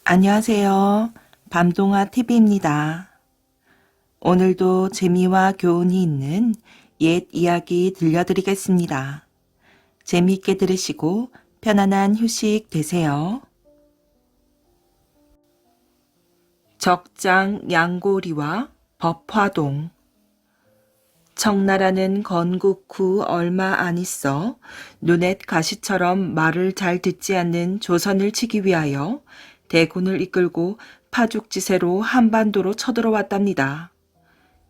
안녕하세요. 밤동화 TV입니다. 오늘도 재미와 교훈이 있는 옛 이야기 들려드리겠습니다. 재미있게 들으시고 편안한 휴식 되세요. 적장 양고리와 법화동. 청나라는 건국 후 얼마 안 있어 눈엣 가시처럼 말을 잘 듣지 않는 조선을 치기 위하여 대군을 이끌고 파죽지세로 한반도로 쳐들어왔답니다.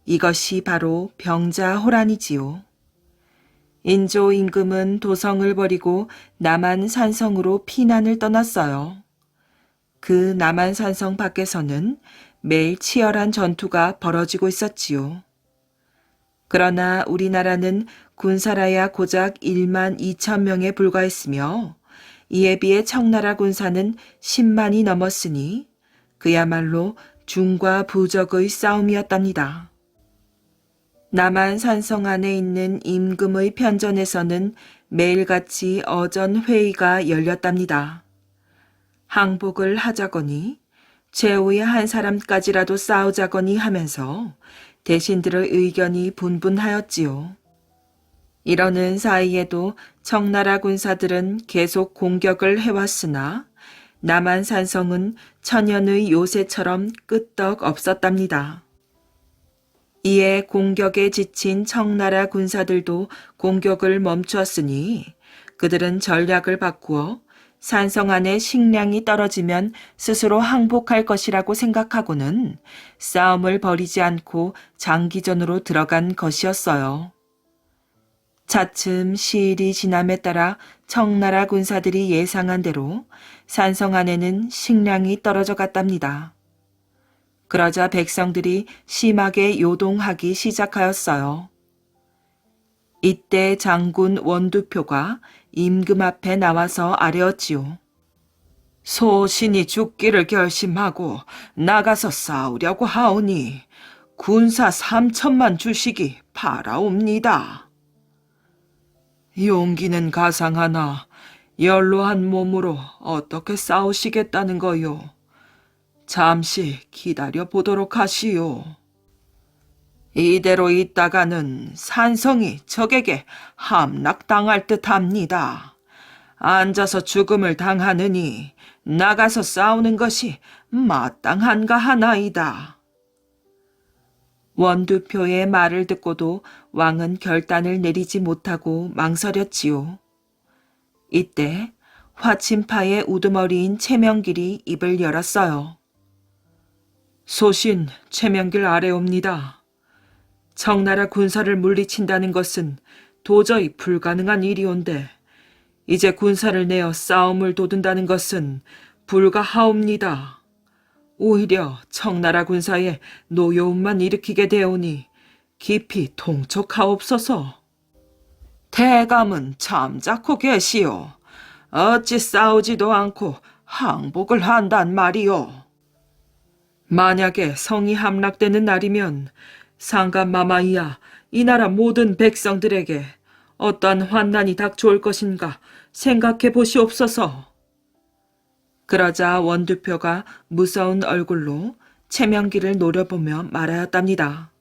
이것이 바로 병자호란이지요. 인조 임금은 도성을 버리고 남한산성으로 피난을 떠났어요. 그 남한산성 밖에서는 매일 치열한 전투가 벌어지고 있었지요. 그러나 우리나라는 군사라야 고작 1만 2천 명에 불과했으며 이에 비해 청나라 군사는 10만이 넘었으니 그야말로 중과 부적의 싸움이었답니다. 남한 산성 안에 있는 임금의 편전에서는 매일같이 어전 회의가 열렸답니다. 항복을 하자거니 최후의 한 사람까지라도 싸우자거니 하면서 대신들의 의견이 분분하였지요. 이러는 사이에도 청나라 군사들은 계속 공격을 해왔으나 남한산성은 천연의 요새처럼 끄떡 없었답니다. 이에 공격에 지친 청나라 군사들도 공격을 멈추었으니 그들은 전략을 바꾸어 산성 안에 식량이 떨어지면 스스로 항복할 것이라고 생각하고는 싸움을 벌이지 않고 장기전으로 들어간 것이었어요. 차츰 시일이 지남에 따라 청나라 군사들이 예상한 대로 산성 안에는 식량이 떨어져 갔답니다. 그러자 백성들이 심하게 요동하기 시작하였어요. 이때 장군 원두표가 임금 앞에 나와서 아뢰었지요. 소신이 죽기를 결심하고 나가서 싸우려고 하오니 군사 3천만 주시기 바라옵니다. 용기는 가상하나 연로한 몸으로 어떻게 싸우시겠다는 거요? 잠시 기다려 보도록 하시오. 이대로 있다가는 산성이 적에게 함락당할 듯합니다. 앉아서 죽음을 당하느니 나가서 싸우는 것이 마땅한가 하나이다. 원두표의 말을 듣고도 왕은 결단을 내리지 못하고 망설였지요. 이때 화친파의 우두머리인 최명길이 입을 열었어요. 소신 최명길 아래옵니다. 청나라 군사를 물리친다는 것은 도저히 불가능한 일이온데 이제 군사를 내어 싸움을 도둔다는 것은 불가하옵니다. 오히려 청나라 군사의 노여움만 일으키게 되오니 깊이 통촉하옵소서. 대감은 잠자코 계시오. 어찌 싸우지도 않고 항복을 한단 말이오. 만약에 성이 함락되는 날이면 상감마마이야 이 나라 모든 백성들에게 어떠한 환난이 닥쳐올 것인가 생각해 보시옵소서. 그러자 원두표가 무서운 얼굴로 최명길을 노려보며 말하였답니다.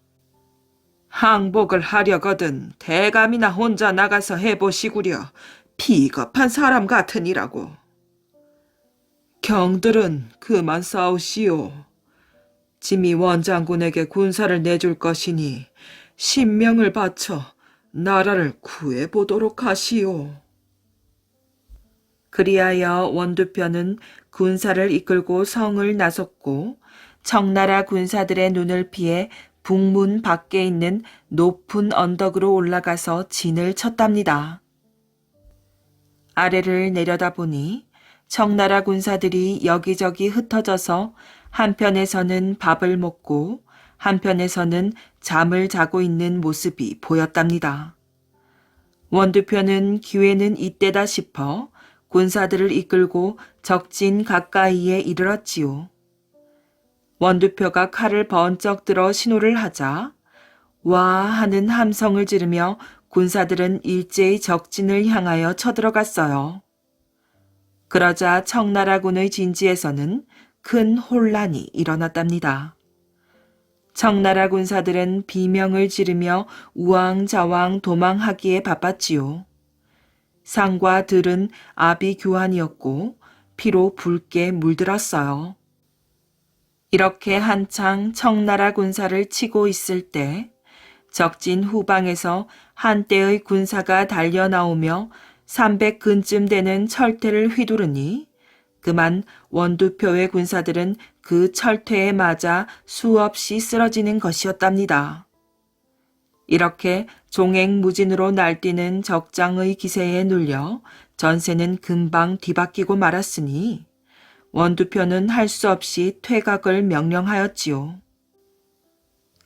항복을 하려거든 대감이나 혼자 나가서 해보시구려. 비겁한 사람 같으니라고. 경들은 그만 싸우시오. 지미 원장군에게 군사를 내줄 것이니 신명을 바쳐 나라를 구해보도록 하시오. 그리하여 원두표는 군사를 이끌고 성을 나섰고 청나라 군사들의 눈을 피해 북문 밖에 있는 높은 언덕으로 올라가서 진을 쳤답니다. 아래를 내려다보니 청나라 군사들이 여기저기 흩어져서 한편에서는 밥을 먹고 한편에서는 잠을 자고 있는 모습이 보였답니다. 원두표는 기회는 이때다 싶어 군사들을 이끌고 적진 가까이에 이르렀지요. 원두표가 칼을 번쩍 들어 신호를 하자 와 하는 함성을 지르며 군사들은 일제히 적진을 향하여 쳐들어갔어요. 그러자 청나라군의 진지에서는 큰 혼란이 일어났답니다. 청나라 군사들은 비명을 지르며 우왕좌왕 도망하기에 바빴지요. 상과 들은 아비규환이었고 피로 붉게 물들었어요. 이렇게 한창 청나라 군사를 치고 있을 때 적진 후방에서 한때의 군사가 달려나오며 300근쯤 되는 철퇴를 휘두르니 그만 원두표의 군사들은 그 철퇴에 맞아 수없이 쓰러지는 것이었답니다. 이렇게 종횡무진으로 날뛰는 적장의 기세에 눌려 전세는 금방 뒤바뀌고 말았으니 원두표는 할 수 없이 퇴각을 명령하였지요.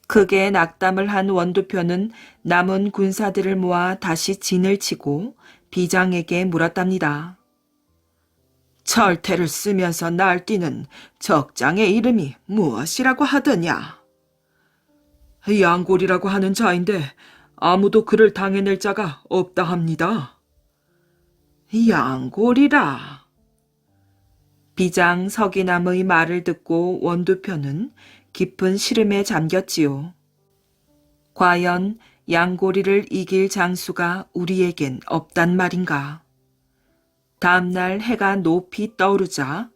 크게 낙담을 한 원두표는 남은 군사들을 모아 다시 진을 치고 비장에게 물었답니다. 철퇴를 쓰면서 날뛰는 적장의 이름이 무엇이라고 하더냐? 양골이라고 하는 자인데 아무도 그를 당해낼 자가 없다 합니다. 양골이라. 비장 서기남의 말을 듣고 원두표는 깊은 시름에 잠겼지요. 과연 양고리를 이길 장수가 우리에겐 없단 말인가. 다음날 해가 높이 떠오르자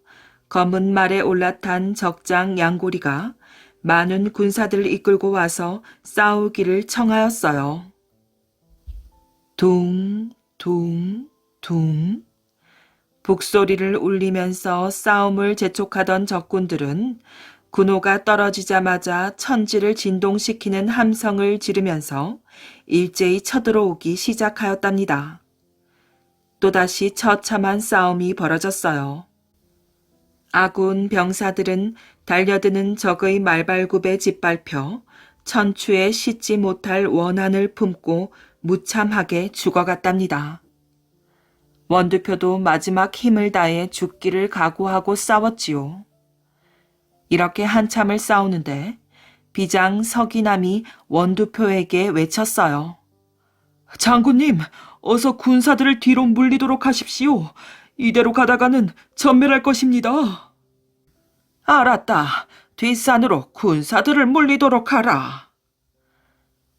검은 말에 올라탄 적장 양고리가 많은 군사들을 이끌고 와서 싸우기를 청하였어요. 둥, 둥, 둥. 북소리를 울리면서 싸움을 재촉하던 적군들은 군호가 떨어지자마자 천지를 진동시키는 함성을 지르면서 일제히 쳐들어오기 시작하였답니다. 또다시 처참한 싸움이 벌어졌어요. 아군 병사들은 달려드는 적의 말발굽에 짓밟혀 천추에 씻지 못할 원한을 품고 무참하게 죽어갔답니다. 원두표도 마지막 힘을 다해 죽기를 각오하고 싸웠지요. 이렇게 한참을 싸우는데 비장 서기남이 원두표에게 외쳤어요. 장군님, 어서 군사들을 뒤로 물리도록 하십시오. 이대로 가다가는 전멸할 것입니다. 알았다. 뒷산으로 군사들을 물리도록 하라.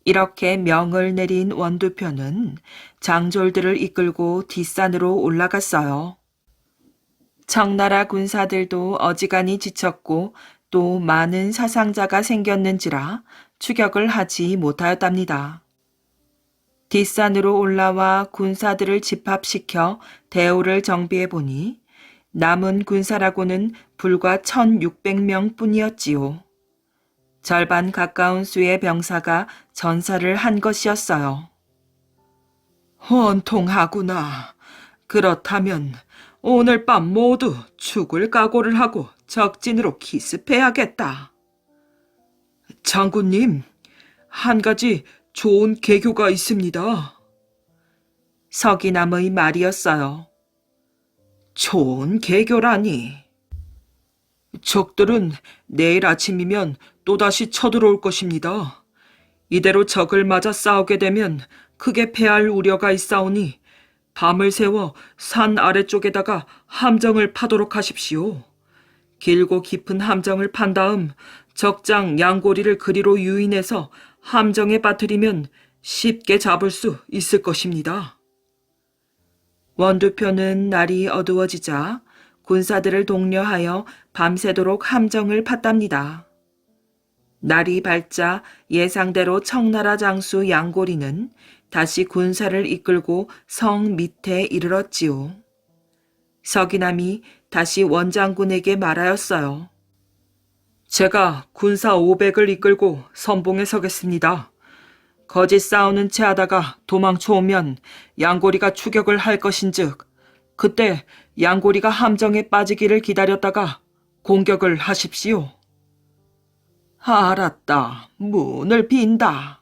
이렇게 명을 내린 원두표는 장졸들을 이끌고 뒷산으로 올라갔어요. 청나라 군사들도 어지간히 지쳤고 또 많은 사상자가 생겼는지라 추격을 하지 못하였답니다. 뒷산으로 올라와 군사들을 집합시켜 대오를 정비해 보니 남은 군사라고는 불과 1,600명 뿐이었지요. 절반 가까운 수의 병사가 전사를 한 것이었어요. 원통하구나. 그렇다면 오늘 밤 모두 죽을 각오를 하고 적진으로 기습해야겠다. 장군님, 한 가지 좋은 계교가 있습니다. 서기남의 말이었어요. 좋은 계교라니. 적들은 내일 아침이면 또다시 쳐들어올 것입니다. 이대로 적을 맞아 싸우게 되면 크게 패할 우려가 있사오니 밤을 새워 산 아래쪽에다가 함정을 파도록 하십시오. 길고 깊은 함정을 판 다음 적장 양고리를 그리로 유인해서 함정에 빠뜨리면 쉽게 잡을 수 있을 것입니다. 원두표는 날이 어두워지자 군사들을 독려하여 밤새도록 함정을 팠답니다. 날이 밝자 예상대로 청나라 장수 양고리는 다시 군사를 이끌고 성 밑에 이르렀지요. 서기남이 다시 원장군에게 말하였어요. 제가 군사 500을 이끌고 선봉에 서겠습니다. 거짓 싸우는 채 하다가 도망쳐 오면 양고리가 추격을 할 것인즉 그때 양고리가 함정에 빠지기를 기다렸다가 공격을 하십시오. 알았다. 문을 빈다.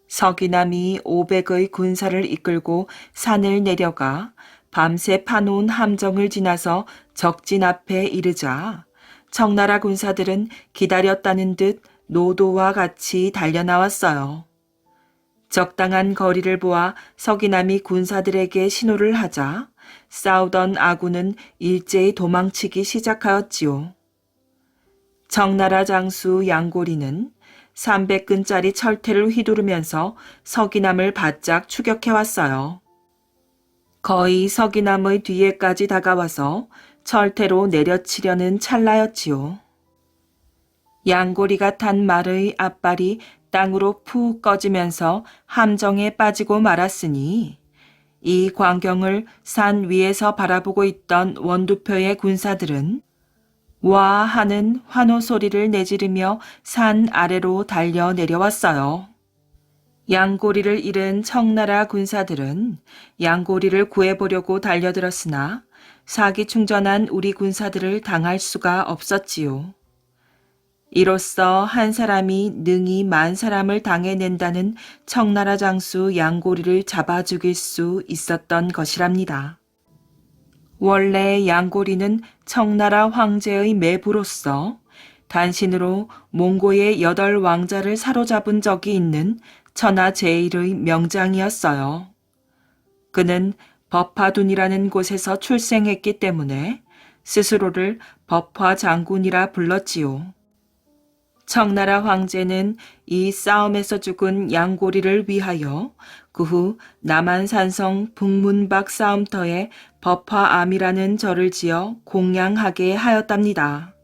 서기남이 500의 군사를 이끌고 산을 내려가 밤새 파놓은 함정을 지나서 적진 앞에 이르자 청나라 군사들은 기다렸다는 듯 노도와 같이 달려나왔어요. 적당한 거리를 보아 서기남이 군사들에게 신호를 하자 싸우던 아군은 일제히 도망치기 시작하였지요. 청나라 장수 양고리는 300근짜리 철퇴를 휘두르면서 서기남을 바짝 추격해왔어요. 거의 서기남의 뒤에까지 다가와서 철퇴로 내려치려는 찰나였지요. 양고리가 탄 말의 앞발이 땅으로 푹 꺼지면서 함정에 빠지고 말았으니 이 광경을 산 위에서 바라보고 있던 원두표의 군사들은 와 하는 환호 소리를 내지르며 산 아래로 달려 내려왔어요. 양고리를 잃은 청나라 군사들은 양고리를 구해보려고 달려들었으나 사기충전한 우리 군사들을 당할 수가 없었지요. 이로써 한 사람이 능히 만 사람을 당해낸다는 청나라 장수 양고리를 잡아 죽일 수 있었던 것이랍니다. 원래 양고리는 청나라 황제의 매부로서 단신으로 몽고의 8왕자를 사로잡은 적이 있는 천하제일의 명장이었어요. 그는 법화둔이라는 곳에서 출생했기 때문에 스스로를 법화장군이라 불렀지요. 청나라 황제는 이 싸움에서 죽은 양고리를 위하여 그 후 남한산성 북문박 싸움터에 법화암이라는 절을 지어 공양하게 하였답니다.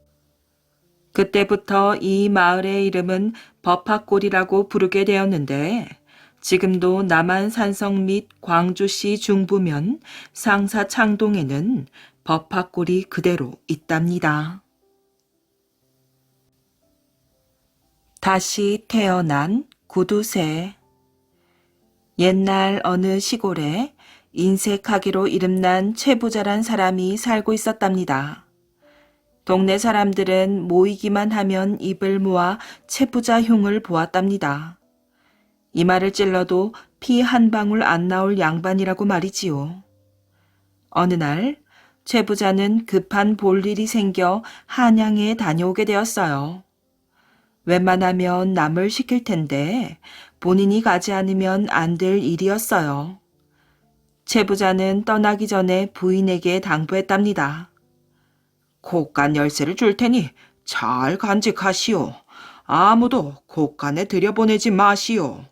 그때부터 이 마을의 이름은 법화골이라고 부르게 되었는데 지금도 남한산성 및 광주시 중부면 상사창동에는 법화골이 그대로 있답니다. 다시 태어난 구두쇠. 옛날 어느 시골에 인색하기로 이름난 최부자란 사람이 살고 있었답니다. 동네 사람들은 모이기만 하면 입을 모아 최부자 흉을 보았답니다. 이마를 찔러도 피 한 방울 안 나올 양반이라고 말이지요. 어느 날 최부자는 급한 볼일이 생겨 한양에 다녀오게 되었어요. 웬만하면 남을 시킬 텐데 본인이 가지 않으면 안 될 일이었어요. 최 부자는 떠나기 전에 부인에게 당부했답니다. 곶간 열쇠를 줄 테니 잘 간직하시오. 아무도 곶간에 들여보내지 마시오.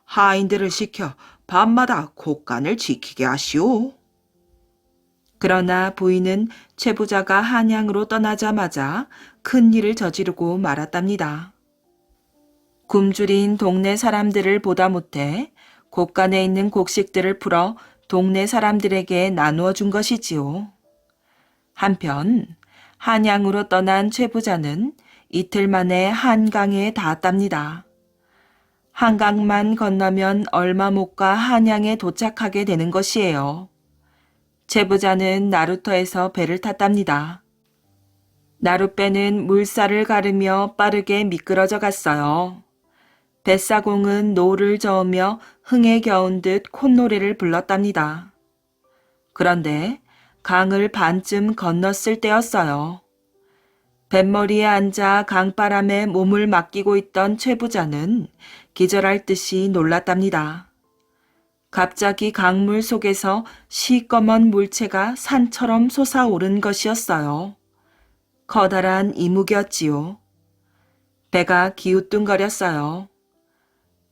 하인들을 시켜 밤마다 곶간을 지키게 하시오. 그러나 부인은 최 부자가 한양으로 떠나자마자 큰일을 저지르고 말았답니다. 굶주린 동네 사람들을 보다 못해 곶간에 있는 곡식들을 풀어 동네 사람들에게 나누어 준 것이지요. 한편 한양으로 떠난 최 부자는 이틀 만에 한강에 닿았답니다. 한강만 건너면 얼마 못 가 한양에 도착하게 되는 것이에요. 최 부자는 나루터에서 배를 탔답니다. 나룻배는 물살을 가르며 빠르게 미끄러져 갔어요. 뱃사공은 노를 저으며 흥에 겨운 듯 콧노래를 불렀답니다. 그런데 강을 반쯤 건넜을 때였어요. 뱃머리에 앉아 강바람에 몸을 맡기고 있던 최 부자는 기절할 듯이 놀랐답니다. 갑자기 강물 속에서 시꺼먼 물체가 산처럼 솟아오른 것이었어요. 커다란 이묵이었지요. 배가 기우뚱거렸어요.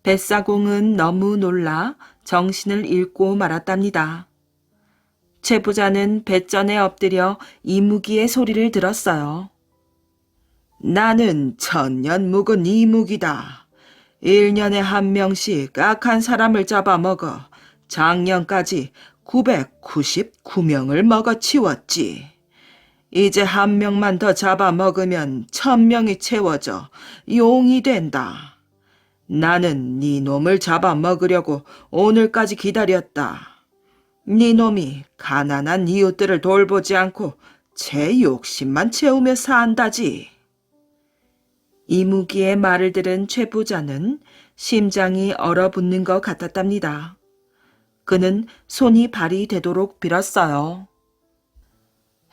뱃사공은 너무 놀라 정신을 잃고 말았답니다. 최 부자는 뱃전에 엎드려 이무기의 소리를 들었어요. 나는 천년 묵은 이무기다. 1년에 한 명씩 악한 사람을 잡아먹어 작년까지 999명을 먹어치웠지. 이제 한 명만 더 잡아먹으면 1000명이 채워져 용이 된다. 나는 네 놈을 잡아먹으려고 오늘까지 기다렸다. 네 놈이 가난한 이웃들을 돌보지 않고 제 욕심만 채우며 산다지. 이무기의 말을 들은 최 부자는 심장이 얼어붙는 것 같았답니다. 그는 손이 발이 되도록 빌었어요.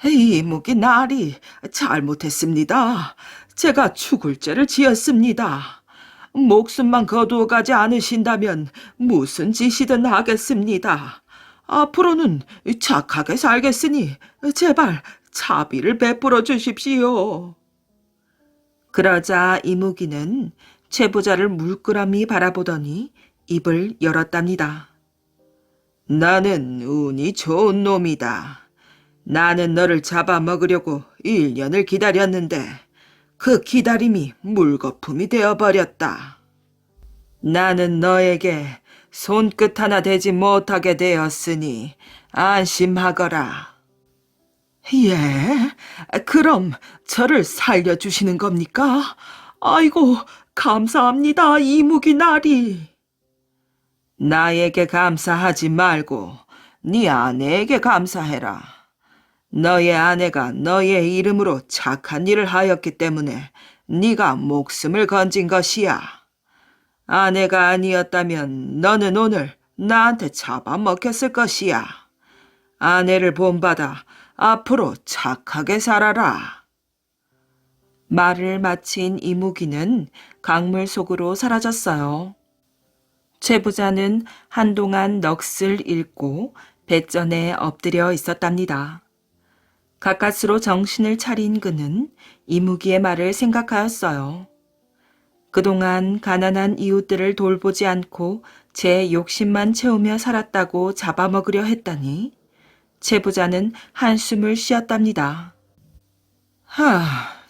이무기 나리 잘못했습니다. 제가 죽을 죄를 지었습니다. 목숨만 거두어 가지 않으신다면 무슨 짓이든 하겠습니다. 앞으로는 착하게 살겠으니 제발 자비를 베풀어 주십시오. 그러자 이무기는 최부자를 물끄러미 바라보더니 입을 열었답니다. 나는 운이 좋은 놈이다. 나는 너를 잡아먹으려고 1년을 기다렸는데 그 기다림이 물거품이 되어버렸다. 나는 너에게 손끝 하나 대지 못하게 되었으니 안심하거라. 예? 그럼 저를 살려주시는 겁니까? 아이고, 감사합니다, 이무기 나리. 나에게 감사하지 말고 네 아내에게 감사해라. 너의 아내가 너의 이름으로 착한 일을 하였기 때문에 네가 목숨을 건진 것이야. 아내가 아니었다면 너는 오늘 나한테 잡아먹혔을 것이야. 아내를 본받아 앞으로 착하게 살아라. 말을 마친 이무기는 강물 속으로 사라졌어요. 최부자는 한동안 넋을 잃고 뱃전에 엎드려 있었답니다. 가까스로 정신을 차린 그는 이무기의 말을 생각하였어요. 그동안 가난한 이웃들을 돌보지 않고 제 욕심만 채우며 살았다고 잡아먹으려 했더니 최부자는 한숨을 쉬었답니다.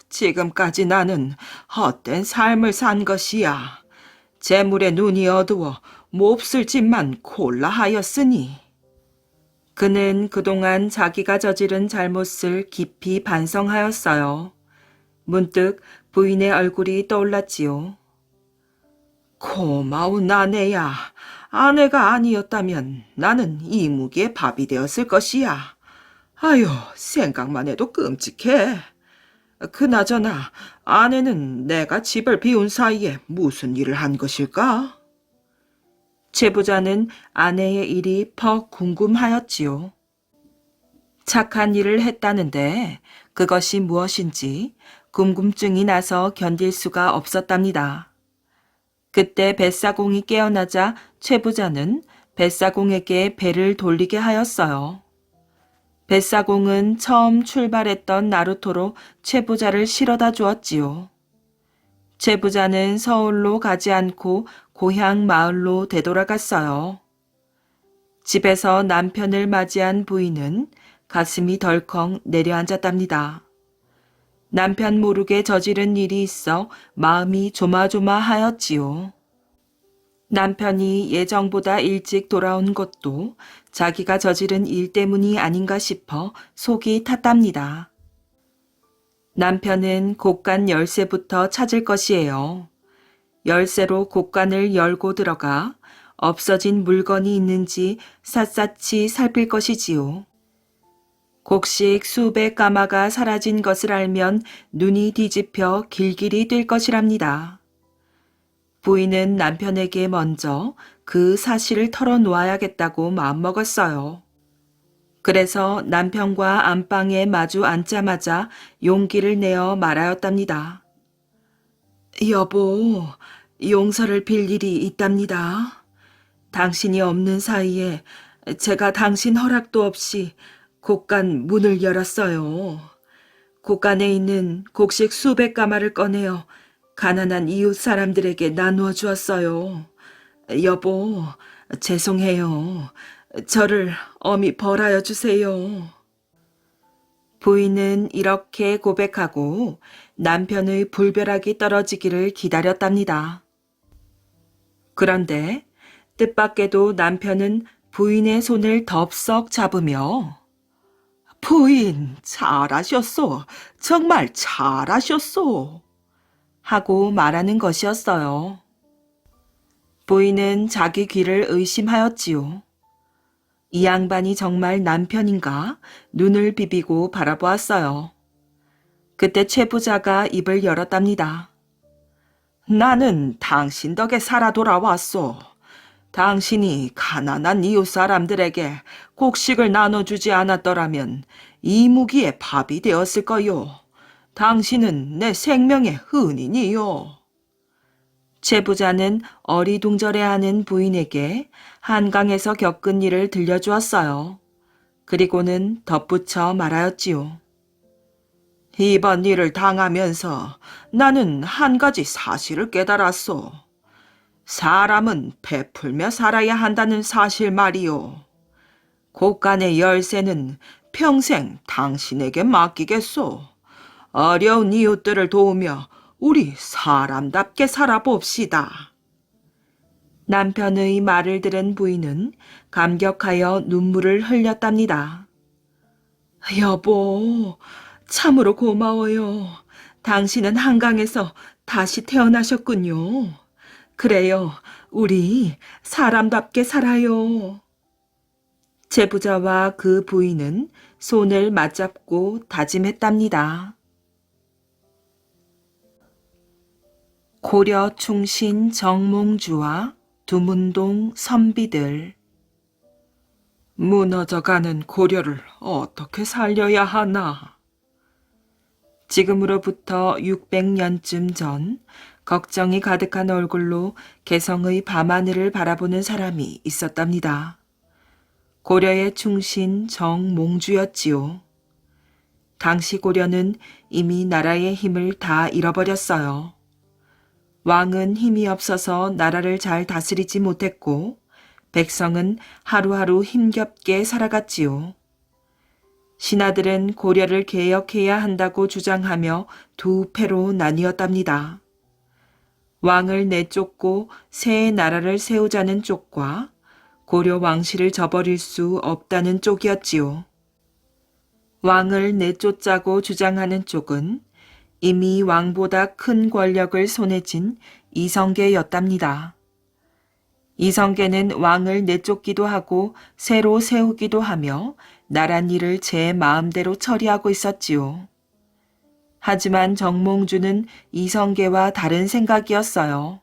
지금까지 나는 헛된 삶을 산 것이야. 재물에 눈이 어두워 몹쓸 짓만 골라 하였으니. 그는 그동안 자기가 저지른 잘못을 깊이 반성하였어요. 문득 부인의 얼굴이 떠올랐지요. 고마운 아내야. 아내가 아니었다면 나는 이무기의 밥이 되었을 것이야. 아유, 생각만 해도 끔찍해. 그나저나 아내는 내가 집을 비운 사이에 무슨 일을 한 것일까? 최부자는 아내의 일이 퍽 궁금하였지요. 착한 일을 했다는데 그것이 무엇인지 궁금증이 나서 견딜 수가 없었답니다. 그때 뱃사공이 깨어나자 최부자는 뱃사공에게 배를 돌리게 하였어요. 뱃사공은 처음 출발했던 나루토로 최부자를 실어다 주었지요. 최부자는 서울로 가지 않고 고향 마을로 되돌아갔어요. 집에서 남편을 맞이한 부인은 가슴이 덜컹 내려앉았답니다. 남편 모르게 저지른 일이 있어 마음이 조마조마하였지요. 남편이 예정보다 일찍 돌아온 것도 자기가 저지른 일 때문이 아닌가 싶어 속이 탔답니다. 남편은 곳간 열쇠부터 찾을 것이에요. 열쇠로 곳간을 열고 들어가 없어진 물건이 있는지 샅샅이 살필 것이지요. 곡식 수백 가마가 사라진 것을 알면 눈이 뒤집혀 길길이 뛸 것이랍니다. 부인은 남편에게 먼저 그 사실을 털어놓아야겠다고 마음먹었어요. 그래서 남편과 안방에 마주 앉자마자 용기를 내어 말하였답니다. 여보, 용서를 빌 일이 있답니다. 당신이 없는 사이에 제가 당신 허락도 없이 곳간 문을 열었어요. 곳간에 있는 곡식 수백 가마를 꺼내어 가난한 이웃 사람들에게 나누어 주었어요. 여보, 죄송해요. 저를 엄히 벌하여 주세요. 부인은 이렇게 고백하고 남편의 불벼락이 떨어지기를 기다렸답니다. 그런데 뜻밖에도 남편은 부인의 손을 덥석 잡으며 부인, 잘하셨소. 정말 잘하셨소. 하고 말하는 것이었어요. 부인은 자기 귀를 의심하였지요. 이 양반이 정말 남편인가 눈을 비비고 바라보았어요. 그때 최부자가 입을 열었답니다. 나는 당신 덕에 살아 돌아왔소. 당신이 가난한 이웃 사람들에게 곡식을 나눠주지 않았더라면 이무기의 밥이 되었을 거요. 당신은 내 생명의 은인이요. 최 부자는 어리둥절해하는 부인에게 한강에서 겪은 일을 들려주었어요. 그리고는 덧붙여 말하였지요. 이번 일을 당하면서 나는 한 가지 사실을 깨달았소. 사람은 베풀며 살아야 한다는 사실 말이오. 곳간의 열쇠는 평생 당신에게 맡기겠소. 어려운 이웃들을 도우며 우리 사람답게 살아봅시다. 남편의 말을 들은 부인은 감격하여 눈물을 흘렸답니다. 여보, 참으로 고마워요. 당신은 한강에서 다시 태어나셨군요. 그래요, 우리 사람답게 살아요. 제부자와 그 부인은 손을 맞잡고 다짐했답니다. 고려 충신 정몽주와 두문동 선비들. 무너져가는 고려를 어떻게 살려야 하나? 지금으로부터 600년쯤 전 걱정이 가득한 얼굴로 개성의 밤하늘을 바라보는 사람이 있었답니다. 고려의 충신 정몽주였지요. 당시 고려는 이미 나라의 힘을 다 잃어버렸어요. 왕은 힘이 없어서 나라를 잘 다스리지 못했고 백성은 하루하루 힘겹게 살아갔지요. 신하들은 고려를 개혁해야 한다고 주장하며 두 패로 나뉘었답니다. 왕을 내쫓고 새 나라를 세우자는 쪽과 고려 왕실을 저버릴 수 없다는 쪽이었지요. 왕을 내쫓자고 주장하는 쪽은 이미 왕보다 큰 권력을 손에 쥔 이성계였답니다. 이성계는 왕을 내쫓기도 하고 새로 세우기도 하며 나랏일을 제 마음대로 처리하고 있었지요. 하지만 정몽주는 이성계와 다른 생각이었어요.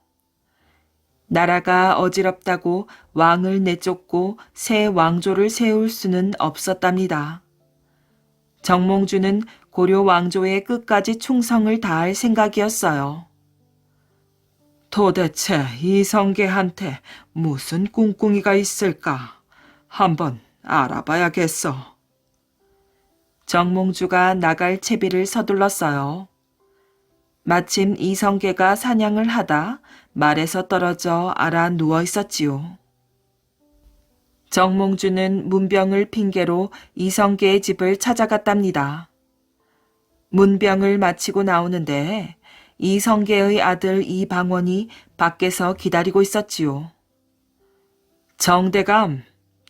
나라가 어지럽다고 왕을 내쫓고 새 왕조를 세울 수는 없었답니다. 정몽주는 고려 왕조에 끝까지 충성을 다할 생각이었어요. 도대체 이성계한테 무슨 꿍꿍이가 있을까? 한번 알아봐야겠어. 정몽주가 나갈 채비를 서둘렀어요. 마침 이성계가 사냥을 하다 말에서 떨어져 알아 누워 있었지요. 정몽주는 문병을 핑계로 이성계의 집을 찾아갔답니다. 문병을 마치고 나오는데 이성계의 아들 이방원이 밖에서 기다리고 있었지요. 정대감,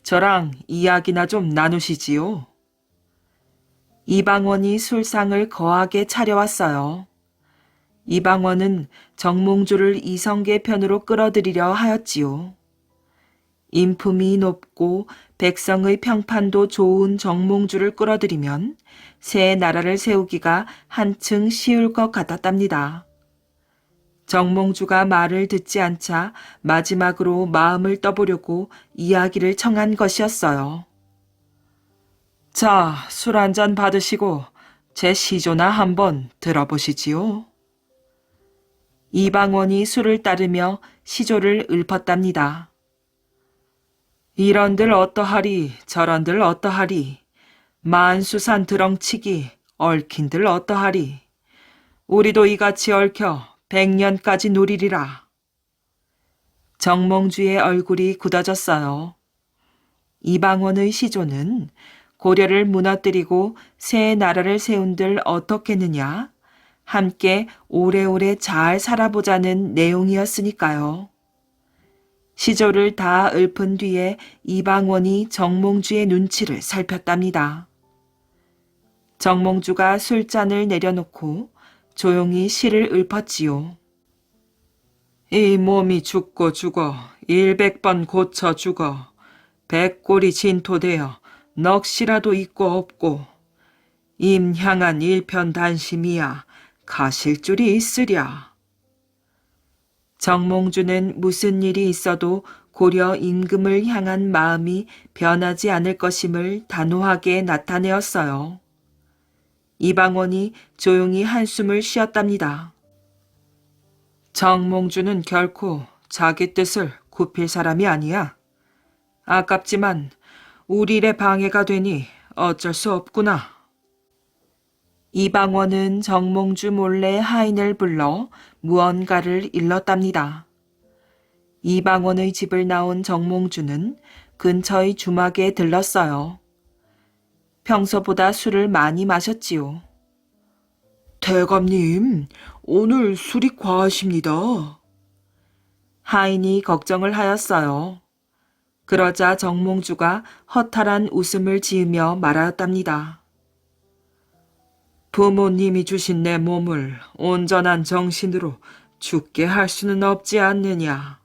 저랑 이야기나 좀 나누시지요. 이방원이 술상을 거하게 차려왔어요. 이방원은 정몽주를 이성계 편으로 끌어들이려 하였지요. 인품이 높고 백성의 평판도 좋은 정몽주를 끌어들이면 새 나라를 세우기가 한층 쉬울 것 같았답니다. 정몽주가 말을 듣지 않자 마지막으로 마음을 떠보려고 이야기를 청한 것이었어요. 자, 술 한 잔 받으시고 제 시조나 한번 들어보시지요. 이방원이 술을 따르며 시조를 읊었답니다. 이런들 어떠하리 저런들 어떠하리 만수산 드렁치기 얽힌들 어떠하리 우리도 이같이 얽혀 100년까지 누리리라. 정몽주의 얼굴이 굳어졌어요. 이방원의 시조는 고려를 무너뜨리고 새 나라를 세운들 어떻겠느냐 함께 오래오래 잘 살아보자는 내용이었으니까요. 시조를 다 읊은 뒤에 이방원이 정몽주의 눈치를 살폈답니다. 정몽주가 술잔을 내려놓고 조용히 시를 읊었지요. 이 몸이 죽고 죽어 100번 고쳐 죽어 100골이 진토되어 넋이라도 있고 없고 임향한 일편단심이야 가실 줄이 있으랴. 정몽주는 무슨 일이 있어도 고려 임금을 향한 마음이 변하지 않을 것임을 단호하게 나타내었어요. 이방원이 조용히 한숨을 쉬었답니다. 정몽주는 결코 자기 뜻을 굽힐 사람이 아니야. 아깝지만 우리 일에 방해가 되니 어쩔 수 없구나. 이방원은 정몽주 몰래 하인을 불러 무언가를 일렀답니다. 이방원의 집을 나온 정몽주는 근처의 주막에 들렀어요. 평소보다 술을 많이 마셨지요. 대감님, 오늘 술이 과하십니다. 하인이 걱정을 하였어요. 그러자 정몽주가 허탈한 웃음을 지으며 말하였답니다. 부모님이 주신 내 몸을 온전한 정신으로 죽게 할 수는 없지 않느냐.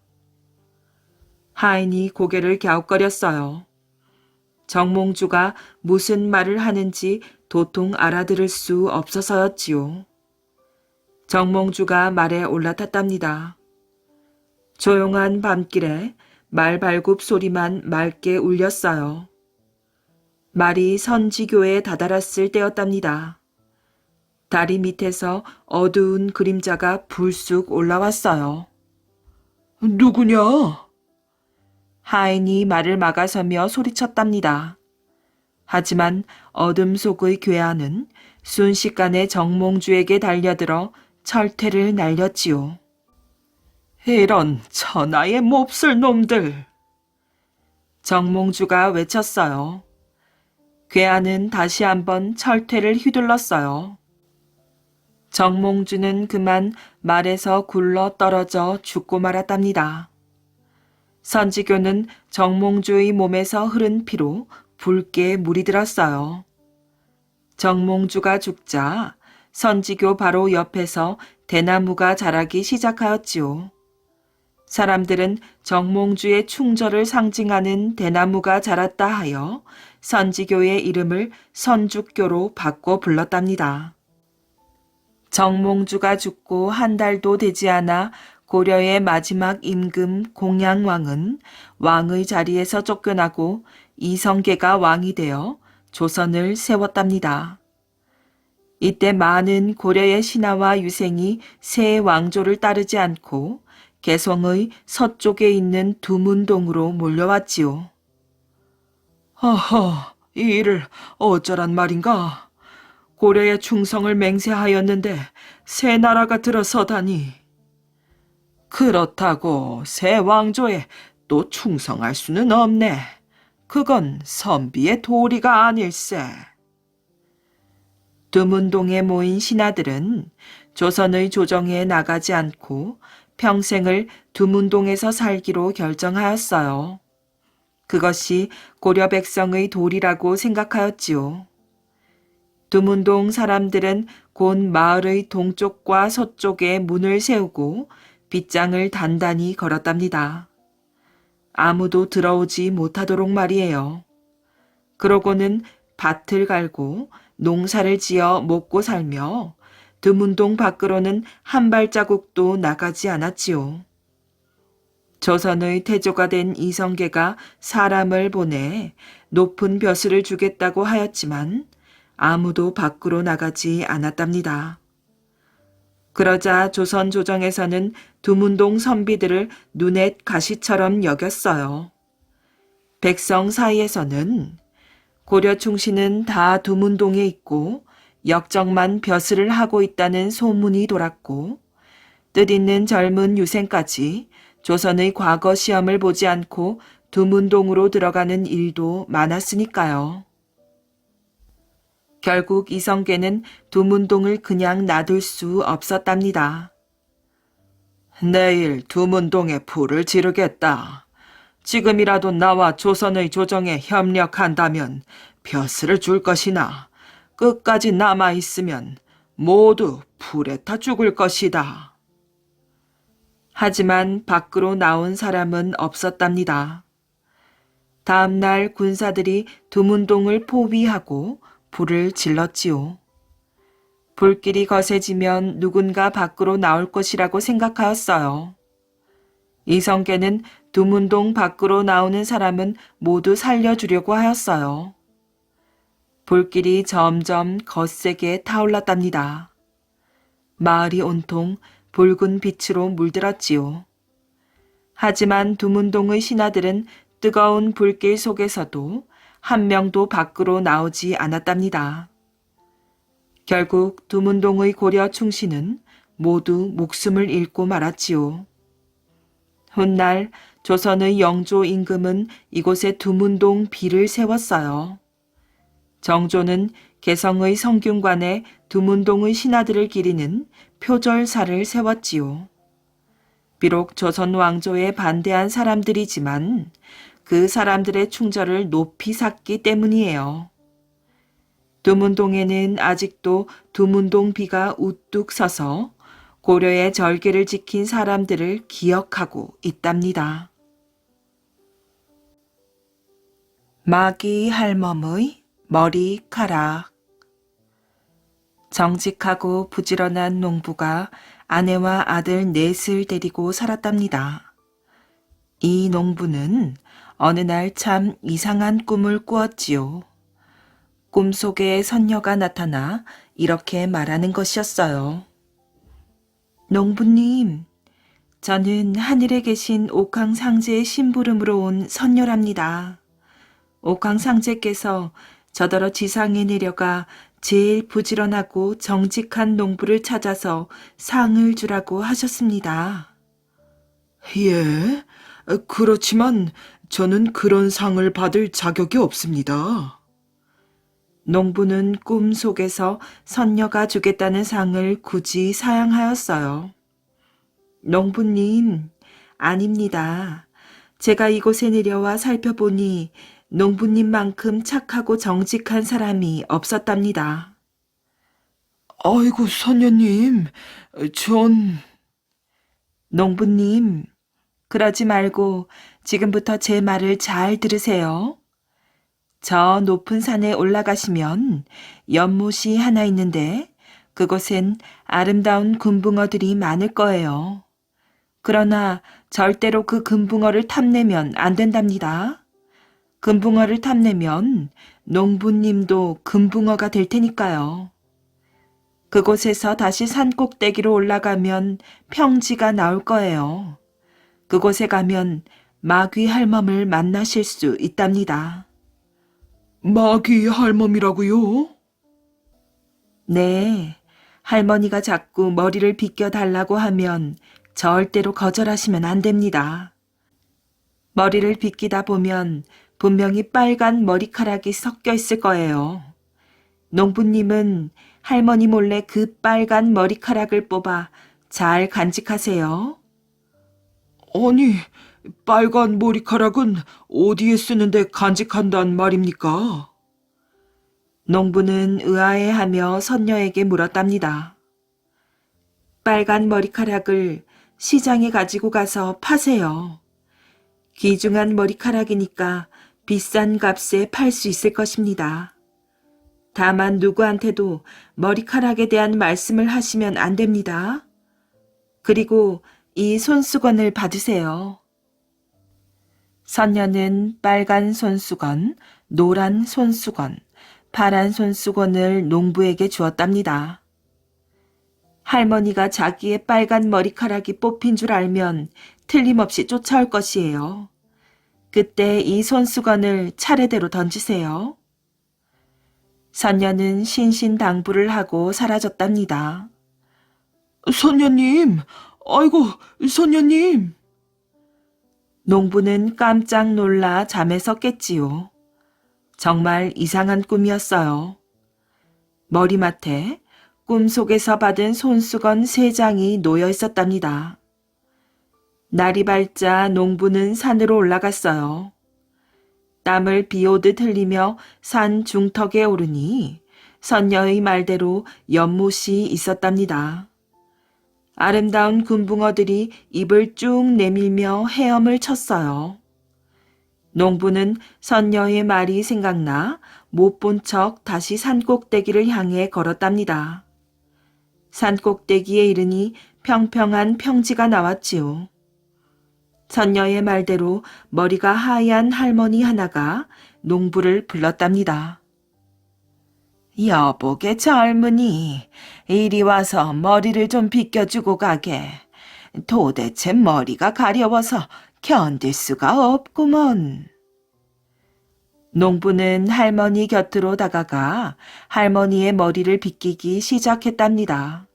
하인이 고개를 갸웃거렸어요. 정몽주가 무슨 말을 하는지 도통 알아들을 수 없어서였지요. 정몽주가 말에 올라탔답니다. 조용한 밤길에 말발굽 소리만 맑게 울렸어요. 말이 선지교에 다다랐을 때였답니다. 다리 밑에서 어두운 그림자가 불쑥 올라왔어요. 누구냐? 하인이 말을 막아서며 소리쳤답니다. 하지만 어둠 속의 괴한은 순식간에 정몽주에게 달려들어 철퇴를 날렸지요. 이런 천하의 몹쓸 놈들! 정몽주가 외쳤어요. 괴한은 다시 한번 철퇴를 휘둘렀어요. 정몽주는 그만 말에서 굴러 떨어져 죽고 말았답니다. 선지교는 정몽주의 몸에서 흐른 피로 붉게 물이 들었어요. 정몽주가 죽자 선지교 바로 옆에서 대나무가 자라기 시작하였지요. 사람들은 정몽주의 충절을 상징하는 대나무가 자랐다 하여 선지교의 이름을 선죽교로 바꿔 불렀답니다. 정몽주가 죽고 한 달도 되지 않아 고려의 마지막 임금 공양왕은 왕의 자리에서 쫓겨나고 이성계가 왕이 되어 조선을 세웠답니다. 이때 많은 고려의 신하와 유생이 새 왕조를 따르지 않고 개성의 서쪽에 있는 두문동으로 몰려왔지요. 허허, 이 일을 어쩌란 말인가? 고려의 충성을 맹세하였는데 새 나라가 들어서다니. 그렇다고 새 왕조에 또 충성할 수는 없네. 그건 선비의 도리가 아닐세. 두문동에 모인 신하들은 조선의 조정에 나가지 않고 평생을 두문동에서 살기로 결정하였어요. 그것이 고려 백성의 도리라고 생각하였지요. 두문동 사람들은 곧 마을의 동쪽과 서쪽에 문을 세우고 빗장을 단단히 걸었답니다. 아무도 들어오지 못하도록 말이에요. 그러고는 밭을 갈고 농사를 지어 먹고 살며 두문동 밖으로는 한 발자국도 나가지 않았지요. 조선의 태조가 된 이성계가 사람을 보내 높은 벼슬을 주겠다고 하였지만 아무도 밖으로 나가지 않았답니다. 그러자 조선 조정에서는 두문동 선비들을 눈엣 가시처럼 여겼어요. 백성 사이에서는 고려 충신은 다 두문동에 있고 역적만 벼슬을 하고 있다는 소문이 돌았고 뜻있는 젊은 유생까지 조선의 과거 시험을 보지 않고 두문동으로 들어가는 일도 많았으니까요. 결국 이성계는 두문동을 그냥 놔둘 수 없었답니다. 내일 두문동에 불을 지르겠다. 지금이라도 나와 조선의 조정에 협력한다면 벼슬을 줄 것이나 끝까지 남아있으면 모두 불에 타 죽을 것이다. 하지만 밖으로 나온 사람은 없었답니다. 다음 날 군사들이 두문동을 포위하고 불을 질렀지요. 불길이 거세지면 누군가 밖으로 나올 것이라고 생각하였어요. 이성계는 두문동 밖으로 나오는 사람은 모두 살려주려고 하였어요. 불길이 점점 거세게 타올랐답니다. 마을이 온통 붉은 빛으로 물들었지요. 하지만 두문동의 신하들은 뜨거운 불길 속에서도 한 명도 밖으로 나오지 않았답니다. 결국 두문동의 고려 충신은 모두 목숨을 잃고 말았지요. 훗날 조선의 영조 임금은 이곳에 두문동 비를 세웠어요. 정조는 개성의 성균관에 두문동의 신하들을 기리는 표절사를 세웠지요. 비록 조선 왕조에 반대한 사람들이지만 그 사람들의 충절을 높이 샀기 때문이에요. 두문동에는 아직도 두문동 비가 우뚝 서서 고려의 절개를 지킨 사람들을 기억하고 있답니다. 마기 할멈의 머리카락. 정직하고 부지런한 농부가 아내와 아들 넷을 데리고 살았답니다. 이 농부는 어느 날 참 이상한 꿈을 꾸었지요. 꿈속에 선녀가 나타나 이렇게 말하는 것이었어요. 농부님, 저는 하늘에 계신 옥황상제의 심부름으로 온 선녀랍니다. 옥황상제께서 저더러 지상에 내려가 제일 부지런하고 정직한 농부를 찾아서 상을 주라고 하셨습니다. 예, 그렇지만 저는 그런 상을 받을 자격이 없습니다. 농부는 꿈속에서 선녀가 주겠다는 상을 굳이 사양하였어요. 농부님, 아닙니다. 제가 이곳에 내려와 살펴보니 농부님만큼 착하고 정직한 사람이 없었답니다. 아이고, 선녀님, 전... 농부님, 그러지 말고 지금부터 제 말을 잘 들으세요. 저 높은 산에 올라가시면 연못이 하나 있는데 그곳엔 아름다운 금붕어들이 많을 거예요. 그러나 절대로 그 금붕어를 탐내면 안 된답니다. 금붕어를 탐내면 농부님도 금붕어가 될 테니까요. 그곳에서 다시 산 꼭대기로 올라가면 평지가 나올 거예요. 그곳에 가면 마귀 할멈을 만나실 수 있답니다. 마귀 할멈이라고요? 네, 할머니가 자꾸 머리를 빗겨달라고 하면 절대로 거절하시면 안 됩니다. 머리를 빗기다 보면 분명히 빨간 머리카락이 섞여 있을 거예요. 농부님은 할머니 몰래 그 빨간 머리카락을 뽑아 잘 간직하세요. 아니, 빨간 머리카락은 어디에 쓰는데 간직한단 말입니까? 농부는 의아해하며 선녀에게 물었답니다. 빨간 머리카락을 시장에 가지고 가서 파세요. 귀중한 머리카락이니까 비싼 값에 팔 수 있을 것입니다. 다만 누구한테도 머리카락에 대한 말씀을 하시면 안 됩니다. 그리고 이 손수건을 받으세요. 선녀는 빨간 손수건, 노란 손수건, 파란 손수건을 농부에게 주었답니다. 할머니가 자기의 빨간 머리카락이 뽑힌 줄 알면 틀림없이 쫓아올 것이에요. 그때 이 손수건을 차례대로 던지세요. 선녀는 신신당부를 하고 사라졌답니다. 선녀님, 아이고, 선녀님. 농부는 깜짝 놀라 잠에서 깼지요. 정말 이상한 꿈이었어요. 머리맡에 꿈속에서 받은 손수건 3장이 놓여 있었답니다. 날이 밝자 농부는 산으로 올라갔어요. 땀을 비오듯 흘리며 산 중턱에 오르니 선녀의 말대로 연못이 있었답니다. 아름다운 금붕어들이 입을 쭉 내밀며 헤엄을 쳤어요. 농부는 선녀의 말이 생각나 못 본 척 다시 산꼭대기를 향해 걸었답니다. 산꼭대기에 이르니 평평한 평지가 나왔지요. 선녀의 말대로 머리가 하얀 할머니 하나가 농부를 불렀답니다. 여보게 젊은이, 이리 와서 머리를 좀 빗겨주고 가게. 도대체 머리가 가려워서 견딜 수가 없구먼. 농부는 할머니 곁으로 다가가 할머니의 머리를 빗기기 시작했답니다.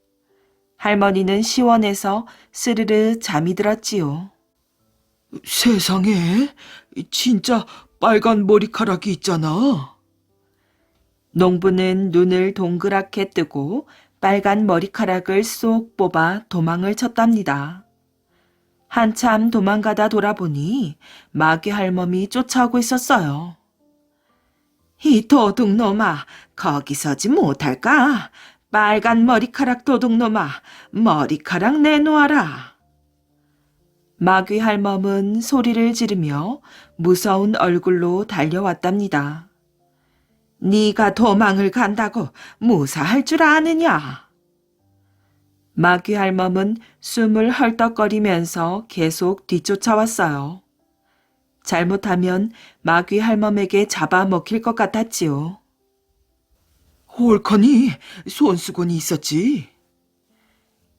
할머니는 시원해서 스르르 잠이 들었지요. 세상에, 진짜 빨간 머리카락이 있잖아. 농부는 눈을 동그랗게 뜨고 빨간 머리카락을 쏙 뽑아 도망을 쳤답니다. 한참 도망가다 돌아보니 마귀 할멈이 쫓아오고 있었어요. 이 도둑놈아, 거기 서지 못할까? 빨간 머리카락 도둑놈아, 머리카락 내놓아라. 마귀 할멈은 소리를 지르며 무서운 얼굴로 달려왔답니다. 네가 도망을 간다고 무사할 줄 아느냐? 마귀 할멈은 숨을 헐떡거리면서 계속 뒤쫓아왔어요. 잘못하면 마귀 할멈에게 잡아먹힐 것 같았지요. 옳거니, 손수건이 있었지.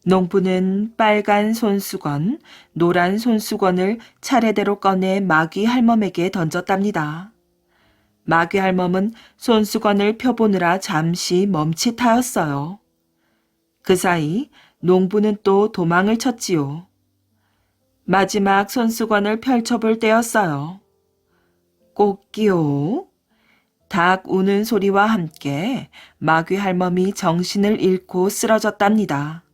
농부는 빨간 손수건, 노란 손수건을 차례대로 꺼내 마귀 할멈에게 던졌답니다. 마귀 할멈은 손수건을 펴보느라 잠시 멈칫하였어요. 그 사이 농부는 또 도망을 쳤지요. 마지막 손수건을 펼쳐볼 때였어요. 꽃기요. 닭 우는 소리와 함께 마귀 할멈이 정신을 잃고 쓰러졌답니다.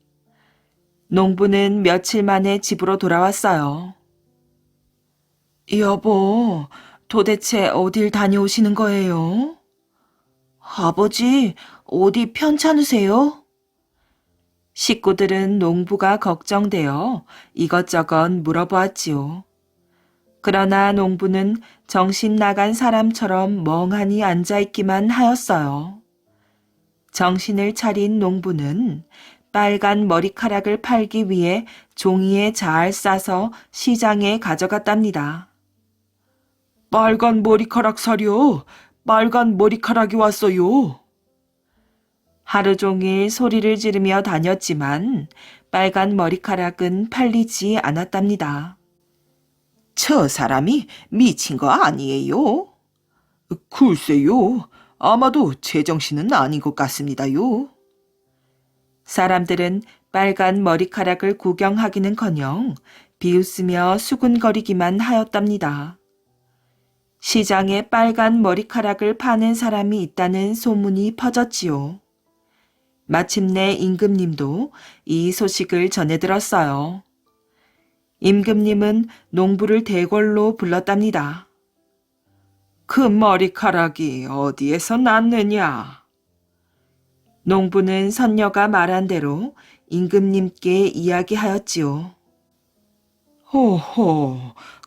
농부는 며칠 만에 집으로 돌아왔어요. 여보, 도대체 어딜 다녀오시는 거예요? 아버지, 어디 편찮으세요? 식구들은 농부가 걱정되어 이것저것 물어보았지요. 그러나 농부는 정신 나간 사람처럼 멍하니 앉아있기만 하였어요. 정신을 차린 농부는 빨간 머리카락을 팔기 위해 종이에 잘 싸서 시장에 가져갔답니다. 빨간 머리카락 사려. 빨간 머리카락이 왔어요. 하루 종일 소리를 지르며 다녔지만 빨간 머리카락은 팔리지 않았답니다. 저 사람이 미친 거 아니에요? 글쎄요, 아마도 제정신은 아닌 것 같습니다요. 사람들은 빨간 머리카락을 구경하기는커녕 비웃으며 수군거리기만 하였답니다. 시장에 빨간 머리카락을 파는 사람이 있다는 소문이 퍼졌지요. 마침내 임금님도 이 소식을 전해 들었어요. 임금님은 농부를 대궐로 불렀답니다. 그 머리카락이 어디에서 났느냐? 농부는 선녀가 말한 대로 임금님께 이야기하였지요. 호호,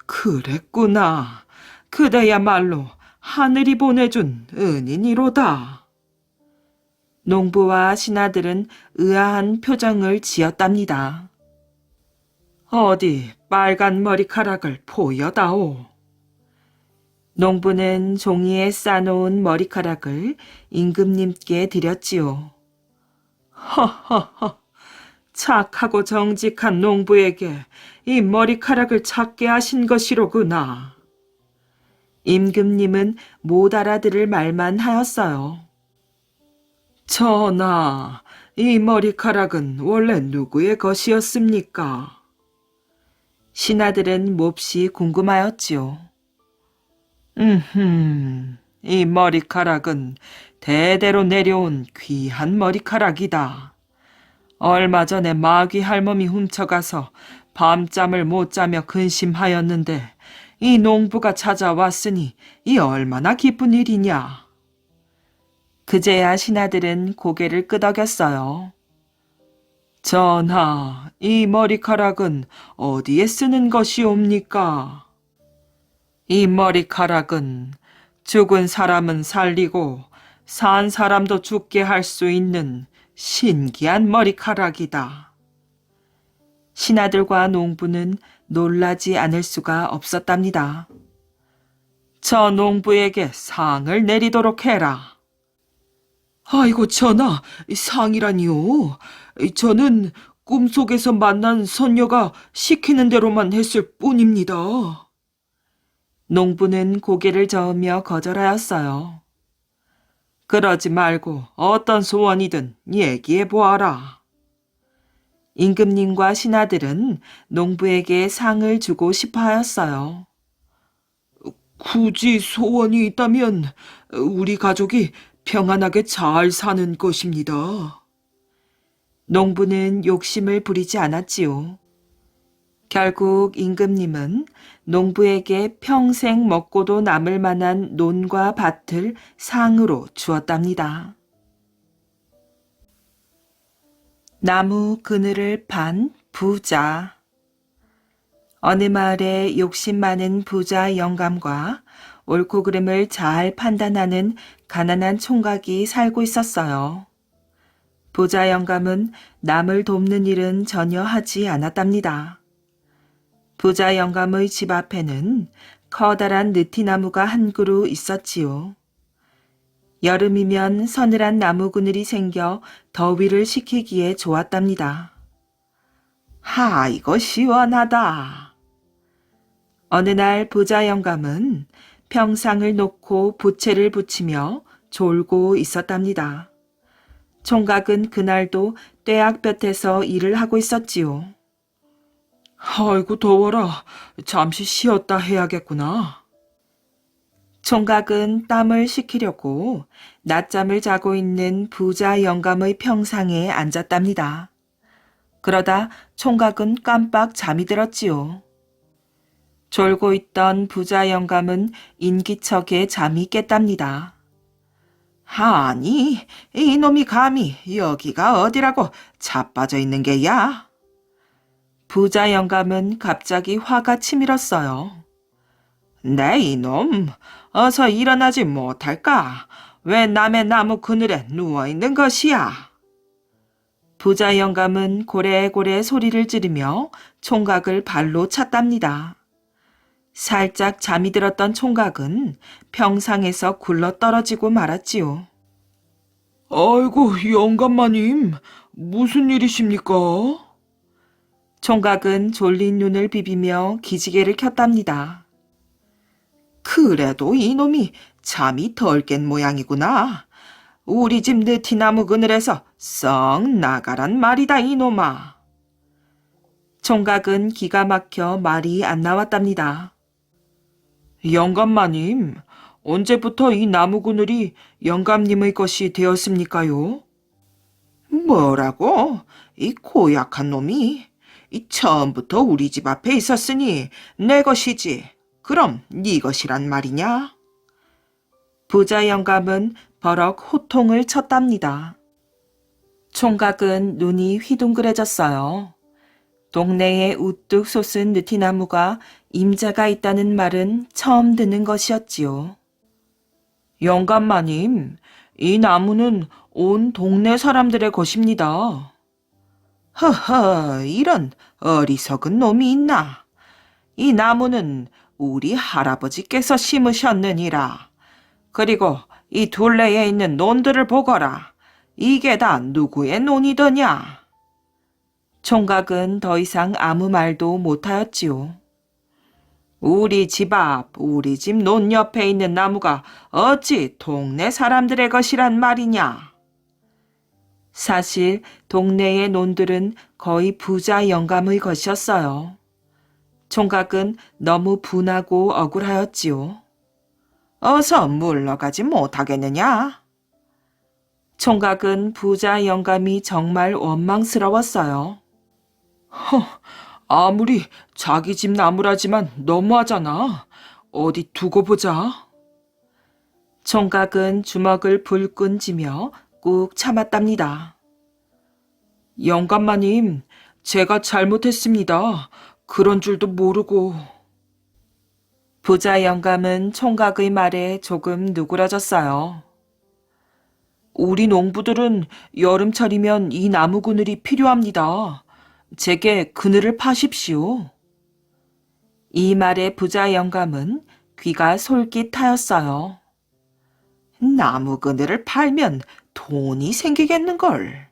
그랬구나. 그대야말로 하늘이 보내준 은인이로다. 농부와 신하들은 의아한 표정을 지었답니다. 어디 빨간 머리카락을 보여다오. 농부는 종이에 싸놓은 머리카락을 임금님께 드렸지요. 허허허, 착하고 정직한 농부에게 이 머리카락을 찾게 하신 것이로구나. 임금님은 못 알아들을 말만 하였어요. 전하, 이 머리카락은 원래 누구의 것이었습니까? 신하들은 몹시 궁금하였지요. 이 머리카락은 대대로 내려온 귀한 머리카락이다. 얼마 전에 마귀 할멈이 훔쳐가서 밤잠을 못 자며 근심하였는데 이 농부가 찾아왔으니 이 얼마나 기쁜 일이냐. 그제야 신하들은 고개를 끄덕였어요. 전하, 이 머리카락은 어디에 쓰는 것이옵니까? 이 머리카락은 죽은 사람은 살리고 산 사람도 죽게 할 수 있는 신기한 머리카락이다. 신하들과 농부는 놀라지 않을 수가 없었답니다. 저 농부에게 상을 내리도록 해라. 아이고, 전하, 상이라니요. 저는 꿈속에서 만난 선녀가 시키는 대로만 했을 뿐입니다. 농부는 고개를 저으며 거절하였어요. 그러지 말고 어떤 소원이든 얘기해 보아라. 임금님과 신하들은 농부에게 상을 주고 싶어 하였어요. 굳이 소원이 있다면 우리 가족이 평안하게 잘 사는 것입니다. 농부는 욕심을 부리지 않았지요. 결국 임금님은 농부에게 평생 먹고도 남을 만한 논과 밭을 상으로 주었답니다. 나무 그늘을 판 부자. 어느 마을에 욕심 많은 부자 영감과 옳고 그름을 잘 판단하는 가난한 총각이 살고 있었어요. 부자 영감은 남을 돕는 일은 전혀 하지 않았답니다. 부자 영감의 집 앞에는 커다란 느티나무가 한 그루 있었지요. 여름이면 서늘한 나무 그늘이 생겨 더위를 식히기에 좋았답니다. 이거 시원하다. 어느 날 부자 영감은 평상을 놓고 부채를 붙이며 졸고 있었답니다. 총각은 그날도 떼약볕에서 일을 하고 있었지요. 아이고, 더워라. 잠시 쉬었다 해야겠구나. 총각은 땀을 식히려고 낮잠을 자고 있는 부자 영감의 평상에 앉았답니다. 그러다 총각은 깜빡 잠이 들었지요. 졸고 있던 부자 영감은 인기척에 잠이 깼답니다. 아니, 이놈이 감히 여기가 어디라고 자빠져 있는 게야? 부자 영감은 갑자기 화가 치밀었어요. 네, 이놈, 어서 일어나지 못할까? 왜 남의 나무 그늘에 누워있는 것이야? 부자 영감은 고래고래 소리를 지르며 총각을 발로 찼답니다. 살짝 잠이 들었던 총각은 평상에서 굴러 떨어지고 말았지요. 아이고, 영감마님, 무슨 일이십니까? 총각은 졸린 눈을 비비며 기지개를 켰답니다. 그래도 이놈이 잠이 덜 깬 모양이구나. 우리 집 느티나무 그늘에서 썩 나가란 말이다, 이놈아. 총각은 기가 막혀 말이 안 나왔답니다. 영감마님, 언제부터 이 나무 그늘이 영감님의 것이 되었습니까요? 뭐라고? 이 고약한 놈이? 이 처음부터 우리 집 앞에 있었으니 내 것이지. 그럼 네 것이란 말이냐? 부자 영감은 버럭 호통을 쳤답니다. 총각은 눈이 휘둥그레졌어요. 동네에 우뚝 솟은 느티나무가 임자가 있다는 말은 처음 듣는 것이었지요. 영감마님, 이 나무는 온 동네 사람들의 것입니다. 허허, 이런 어리석은 놈이 있나? 이 나무는 우리 할아버지께서 심으셨느니라. 그리고 이 둘레에 있는 논들을 보거라. 이게 다 누구의 논이더냐? 총각은 더 이상 아무 말도 못하였지요. 우리 집 앞, 우리 집 논 옆에 있는 나무가 어찌 동네 사람들의 것이란 말이냐? 사실 동네의 논들은 거의 부자 영감의 것이었어요. 총각은 너무 분하고 억울하였지요. 어서 물러가지 못하겠느냐? 총각은 부자 영감이 정말 원망스러웠어요. 아무리 자기 집 나무라지만 너무하잖아. 어디 두고 보자. 총각은 주먹을 불끈 쥐며 꾹 참았답니다. 영감마님, 제가 잘못했습니다. 그런 줄도 모르고. 부자 영감은 총각의 말에 조금 누그러졌어요. 우리 농부들은 여름철이면 이 나무 그늘이 필요합니다. 제게 그늘을 파십시오. 이 말에 부자 영감은 귀가 솔깃하였어요. 나무 그늘을 팔면 돈이 생기겠는걸.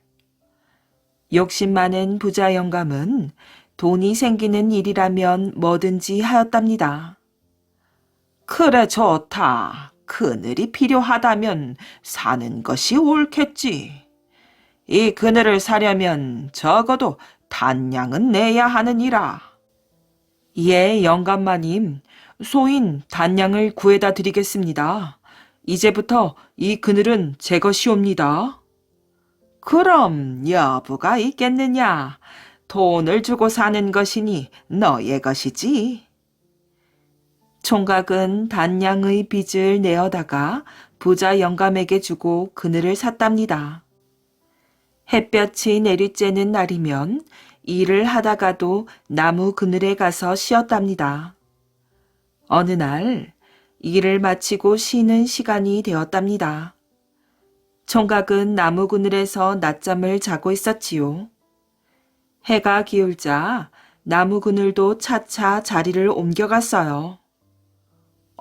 욕심 많은 부자 영감은 돈이 생기는 일이라면 뭐든지 하였답니다. 그래 좋다. 그늘이 필요하다면 사는 것이 옳겠지. 이 그늘을 사려면 적어도 단량은 내야 하느니라. 예, 영감마님. 소인 단량을 구해다 드리겠습니다. 이제부터 이 그늘은 제 것이옵니다. 그럼 여부가 있겠느냐? 돈을 주고 사는 것이니 너의 것이지. 총각은 단량의 빚을 내어다가 부자 영감에게 주고 그늘을 샀답니다. 햇볕이 내리쬐는 날이면 일을 하다가도 나무 그늘에 가서 쉬었답니다. 어느 날 일을 마치고 쉬는 시간이 되었답니다. 총각은 나무 그늘에서 낮잠을 자고 있었지요. 해가 기울자 나무 그늘도 차차 자리를 옮겨갔어요.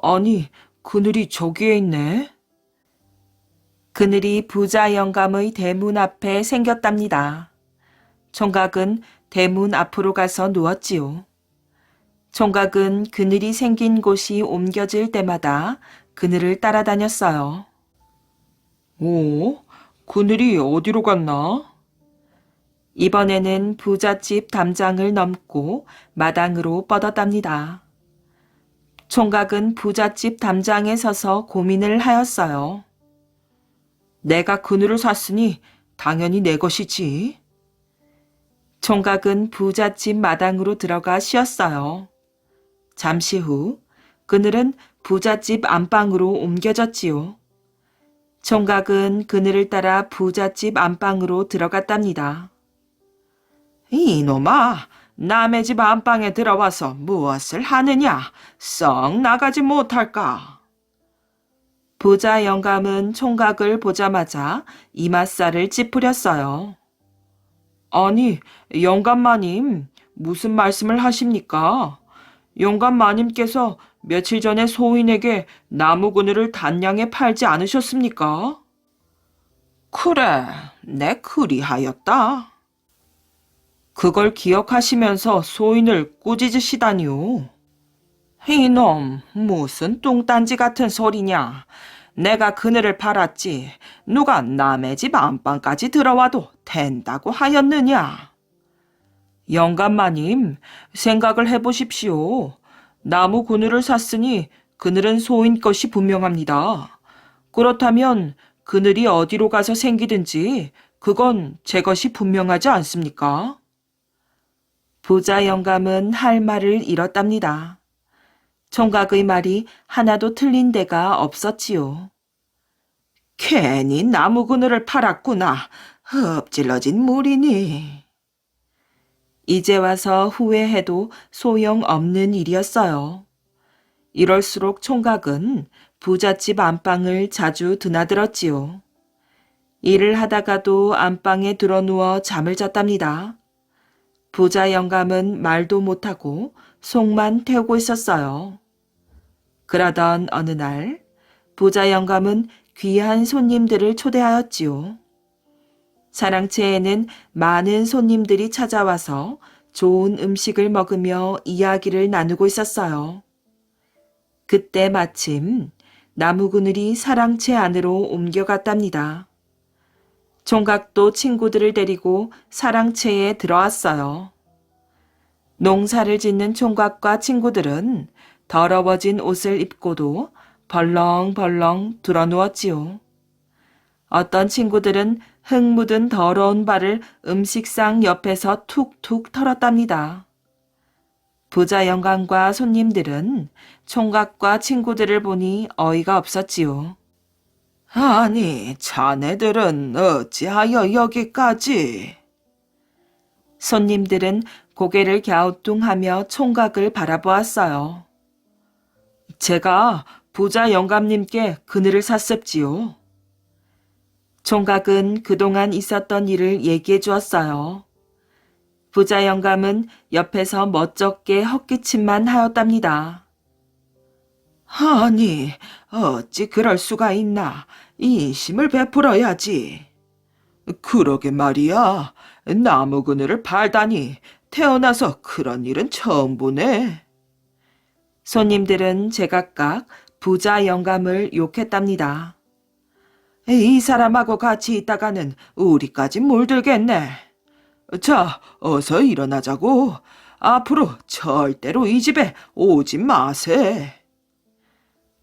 아니, 그늘이 저기에 있네. 그늘이 부자 영감의 대문 앞에 생겼답니다. 총각은 대문 앞으로 가서 누웠지요. 총각은 그늘이 생긴 곳이 옮겨질 때마다 그늘을 따라다녔어요. 오, 그늘이 어디로 갔나? 이번에는 부잣집 담장을 넘고 마당으로 뻗었답니다. 총각은 부잣집 담장에 서서 고민을 하였어요. 내가 그늘을 샀으니 당연히 내 것이지. 총각은 부잣집 마당으로 들어가 쉬었어요. 잠시 후 그늘은 부잣집 안방으로 옮겨졌지요. 총각은 그늘을 따라 부잣집 안방으로 들어갔답니다. 이놈아, 남의 집 안방에 들어와서 무엇을 하느냐? 썩 나가지 못할까? 부자 영감은 총각을 보자마자 이맛살을 찌푸렸어요. 아니, 영감마님, 무슨 말씀을 하십니까? 영감마님께서 며칠 전에 소인에게 나무 그늘을 단량에 팔지 않으셨습니까? 그래, 내 그리하였다. 그걸 기억하시면서 소인을 꾸짖으시다니요. 이놈, 무슨 뚱딴지 같은 소리냐. 내가 그늘을 팔았지. 누가 남의 집 안방까지 들어와도 된다고 하였느냐. 영감마님, 생각을 해보십시오. 나무 그늘을 샀으니 그늘은 소인 것이 분명합니다. 그렇다면 그늘이 어디로 가서 생기든지 그건 제 것이 분명하지 않습니까? 부자 영감은 할 말을 잃었답니다. 총각의 말이 하나도 틀린 데가 없었지요. 괜히 나무 그늘을 팔았구나. 엎질러진 물이니. 이제 와서 후회해도 소용없는 일이었어요. 이럴수록 총각은 부잣집 안방을 자주 드나들었지요. 일을 하다가도 안방에 들어누워 잠을 잤답니다. 부자 영감은 말도 못하고 속만 태우고 있었어요. 그러던 어느 날 부자 영감은 귀한 손님들을 초대하였지요. 사랑채에는 많은 손님들이 찾아와서 좋은 음식을 먹으며 이야기를 나누고 있었어요. 그때 마침 나무 그늘이 사랑채 안으로 옮겨갔답니다. 총각도 친구들을 데리고 사랑채에 들어왔어요. 농사를 짓는 총각과 친구들은 더러워진 옷을 입고도 벌렁벌렁 드러누웠지요. 어떤 친구들은 흙 묻은 더러운 발을 음식상 옆에서 툭툭 털었답니다. 부자 영감과 손님들은 총각과 친구들을 보니 어이가 없었지요. 아니, 자네들은 어찌하여 여기까지? 손님들은 고개를 갸우뚱하며 총각을 바라보았어요. 제가 부자 영감님께 그늘을 샀습지요. 총각은 그동안 있었던 일을 얘기해 주었어요. 부자 영감은 옆에서 멋쩍게 헛기침만 하였답니다. 아니, 어찌 그럴 수가 있나. 인심을 베풀어야지. 그러게 말이야. 나무 그늘을 팔다니 태어나서 그런 일은 처음 보네. 손님들은 제각각 부자 영감을 욕했답니다. 이 사람하고 같이 있다가는 우리까지 물들겠네. 자, 어서 일어나자고. 앞으로 절대로 이 집에 오지 마세.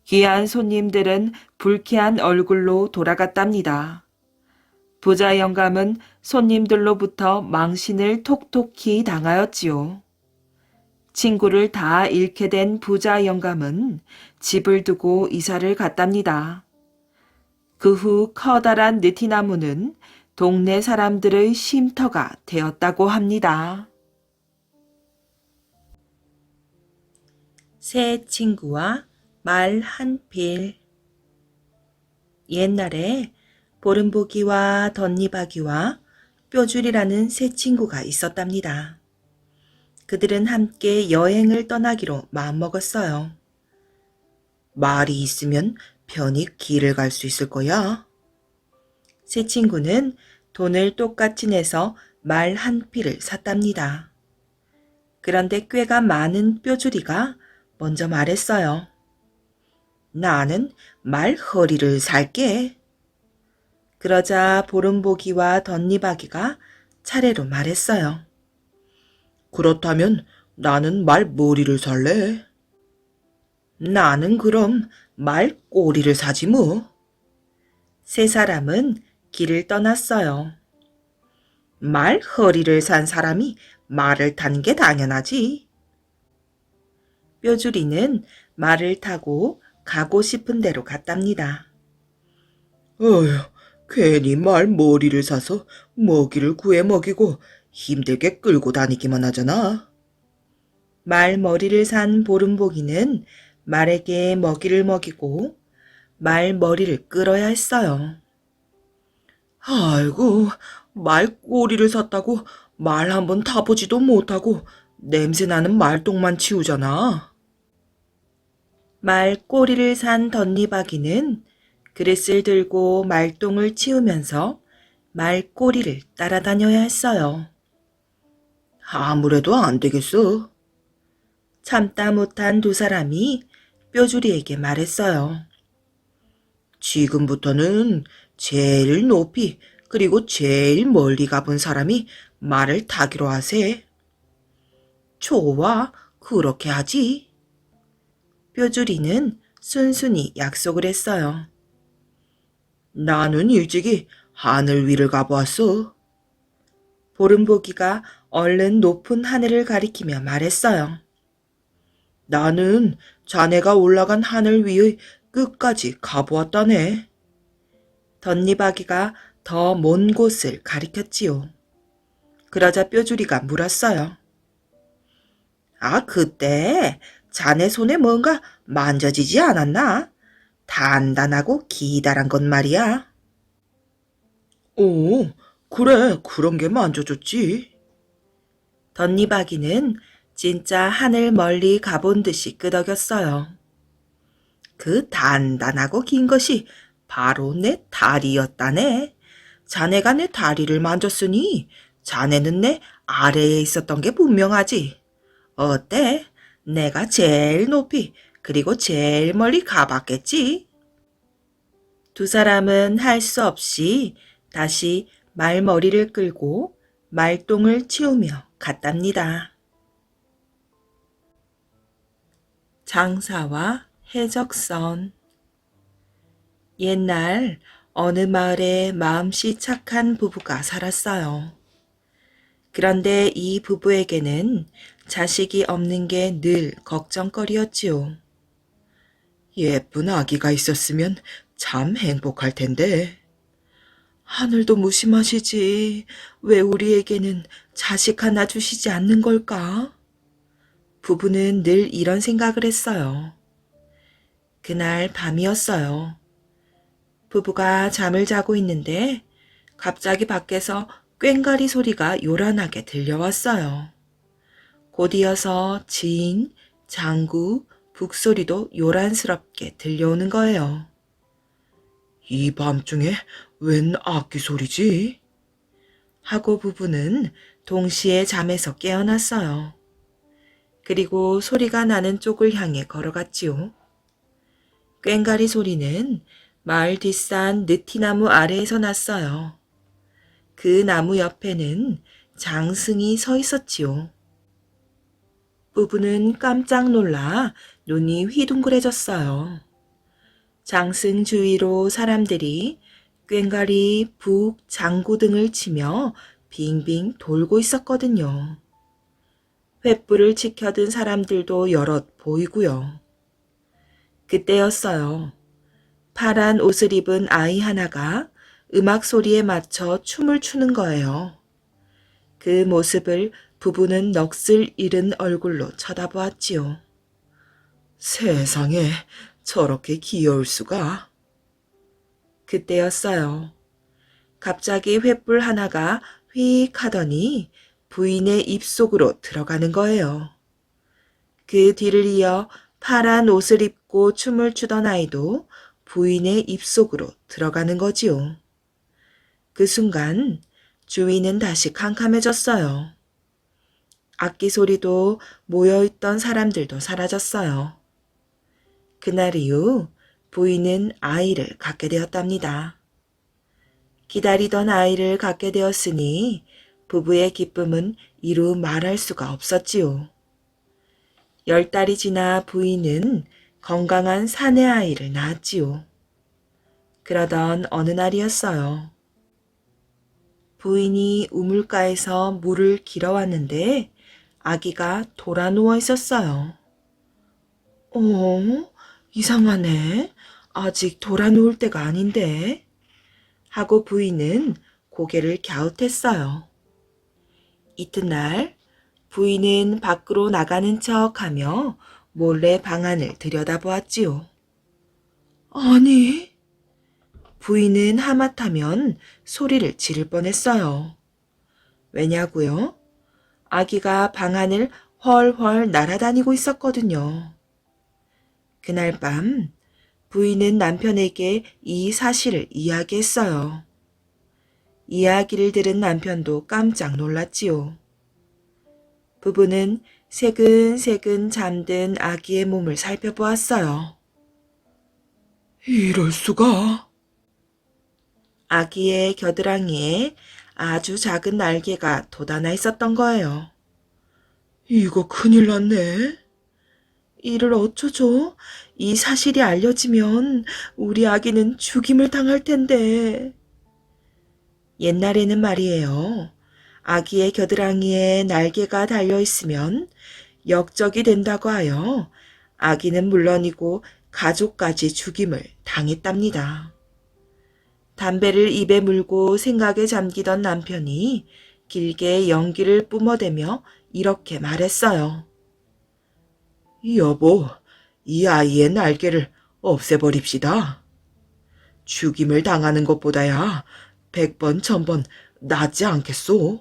귀한 손님들은 불쾌한 얼굴로 돌아갔답니다. 부자 영감은 손님들로부터 망신을 톡톡히 당하였지요. 친구를 다 잃게 된 부자 영감은 집을 두고 이사를 갔답니다. 그 후 커다란 느티나무는 동네 사람들의 쉼터가 되었다고 합니다. 새 친구와 말 한 필. 옛날에 보름보기와 덧니바기와 뾰줄이라는 새 친구가 있었답니다. 그들은 함께 여행을 떠나기로 마음먹었어요. 말이 있으면 편히 길을 갈 수 있을 거야. 새 친구는 돈을 똑같이 내서 말 한 필을 샀답니다. 그런데 꾀가 많은 뾰줄이가 먼저 말했어요. 나는 말 허리를 살게. 그러자 보름보기와 덧니바기가 차례로 말했어요. 그렇다면 나는 말 머리를 살래. 나는 그럼 말 꼬리를 사지 뭐. 세 사람은 길을 떠났어요. 말 허리를 산 사람이 말을 탄 게 당연하지. 뾰줄이는 말을 타고 가고 싶은 데로 갔답니다. 어휴, 괜히 말 머리를 사서 먹이를 구해 먹이고 힘들게 끌고 다니기만 하잖아. 말 머리를 산 보름보기는 말에게 먹이를 먹이고 말 머리를 끌어야 했어요. 아이고, 말 꼬리를 샀다고 말 한번 타보지도 못하고 냄새나는 말똥만 치우잖아. 말 꼬리를 산 덧니바기는 그릇을 들고 말똥을 치우면서 말 꼬리를 따라다녀야 했어요. 아무래도 안 되겠어. 참다 못한 두 사람이 뾰줄이에게 말했어요. 지금부터는 제일 높이 그리고 제일 멀리 가본 사람이 말을 타기로 하세. 좋아, 그렇게 하지. 뾰줄이는 순순히 약속을 했어요. 나는 일찍이 하늘 위를 가보았어. 보름보기가 얼른 높은 하늘을 가리키며 말했어요. 나는 자네가 올라간 하늘 위의 끝까지 가보았다네. 덧니바기가 더 먼 곳을 가리켰지요. 그러자 뾰줄이가 물었어요. 아, 그때 자네 손에 뭔가 만져지지 않았나? 단단하고 기다란 것 말이야. 오, 그래, 그런 게 만져졌지. 덧니바기는 진짜 하늘 멀리 가본 듯이 끄덕였어요. 그 단단하고 긴 것이 바로 내 다리였다네. 자네가 내 다리를 만졌으니 자네는 내 아래에 있었던 게 분명하지. 어때? 내가 제일 높이 그리고 제일 멀리 가봤겠지? 두 사람은 할 수 없이 다시 말머리를 끌고 말똥을 치우며 갔답니다. 장사와 해적선. 옛날 어느 마을에 마음씨 착한 부부가 살았어요. 그런데 이 부부에게는 자식이 없는 게 늘 걱정거리였지요. 예쁜 아기가 있었으면 참 행복할 텐데. 하늘도 무심하시지. 왜 우리에게는 자식 하나 주시지 않는 걸까? 부부는 늘 이런 생각을 했어요. 그날 밤이었어요. 부부가 잠을 자고 있는데 갑자기 밖에서 꽹과리 소리가 요란하게 들려왔어요. 곧 이어서 징, 장구, 북소리도 요란스럽게 들려오는 거예요. 이 밤중에 웬 악기 소리지? 하고 부부는 동시에 잠에서 깨어났어요. 그리고 소리가 나는 쪽을 향해 걸어갔지요. 꽹가리 소리는 마을 뒷산 느티나무 아래에서 났어요. 그 나무 옆에는 장승이 서 있었지요. 부부는 깜짝 놀라 눈이 휘둥그레졌어요. 장승 주위로 사람들이 꽹가리, 북, 장구 등을 치며 빙빙 돌고 있었거든요. 횃불을 지켜든 사람들도 여럿 보이고요. 그때였어요. 파란 옷을 입은 아이 하나가 음악 소리에 맞춰 춤을 추는 거예요. 그 모습을 부부는 넋을 잃은 얼굴로 쳐다보았지요. 세상에 저렇게 귀여울 수가. 그때였어요. 갑자기 횃불 하나가 휙 하더니 부인의 입속으로 들어가는 거예요. 그 뒤를 이어 파란 옷을 입고 춤을 추던 아이도 부인의 입속으로 들어가는 거지요. 그 순간 주위는 다시 캄캄해졌어요. 악기 소리도 모여있던 사람들도 사라졌어요. 그날 이후 부인은 아이를 갖게 되었답니다. 기다리던 아이를 갖게 되었으니 부부의 기쁨은 이루 말할 수가 없었지요. 10달이 지나 부인은 건강한 사내 아이를 낳았지요. 그러던 어느 날이었어요. 부인이 우물가에서 물을 길어왔는데 아기가 돌아 누워 있었어요. 이상하네. 아직 돌아 누울 때가 아닌데. 하고 부인은 고개를 갸웃했어요. 이튿날 부인은 밖으로 나가는 척하며 몰래 방 안을 들여다보았지요. 아니, 부인은 하마터면 소리를 지를 뻔했어요. 왜냐고요? 아기가 방 안을 훨훨 날아다니고 있었거든요. 그날 밤 부인은 남편에게 이 사실을 이야기했어요. 이야기를 들은 남편도 깜짝 놀랐지요. 부부는 새근새근 잠든 아기의 몸을 살펴보았어요. 이럴 수가. 아기의 겨드랑이에 아주 작은 날개가 돋아나 있었던 거예요. 이거 큰일 났네. 이를 어쩌죠? 이 사실이 알려지면 우리 아기는 죽임을 당할 텐데. 옛날에는 말이에요. 아기의 겨드랑이에 날개가 달려있으면 역적이 된다고 하여 아기는 물론이고 가족까지 죽임을 당했답니다. 담배를 입에 물고 생각에 잠기던 남편이 길게 연기를 뿜어대며 이렇게 말했어요. 여보, 이 아이의 날개를 없애버립시다. 죽임을 당하는 것보다야 100번, 1000번 낫지 않겠소?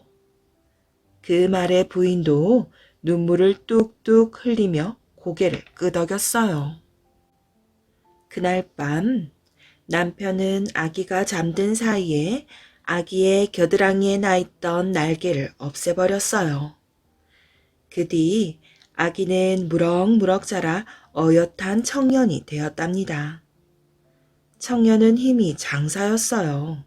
그 말에 부인도 눈물을 뚝뚝 흘리며 고개를 끄덕였어요. 그날 밤 남편은 아기가 잠든 사이에 아기의 겨드랑이에 나 있던 날개를 없애버렸어요. 그 뒤 아기는 무럭무럭 자라 어엿한 청년이 되었답니다. 청년은 힘이 장사였어요.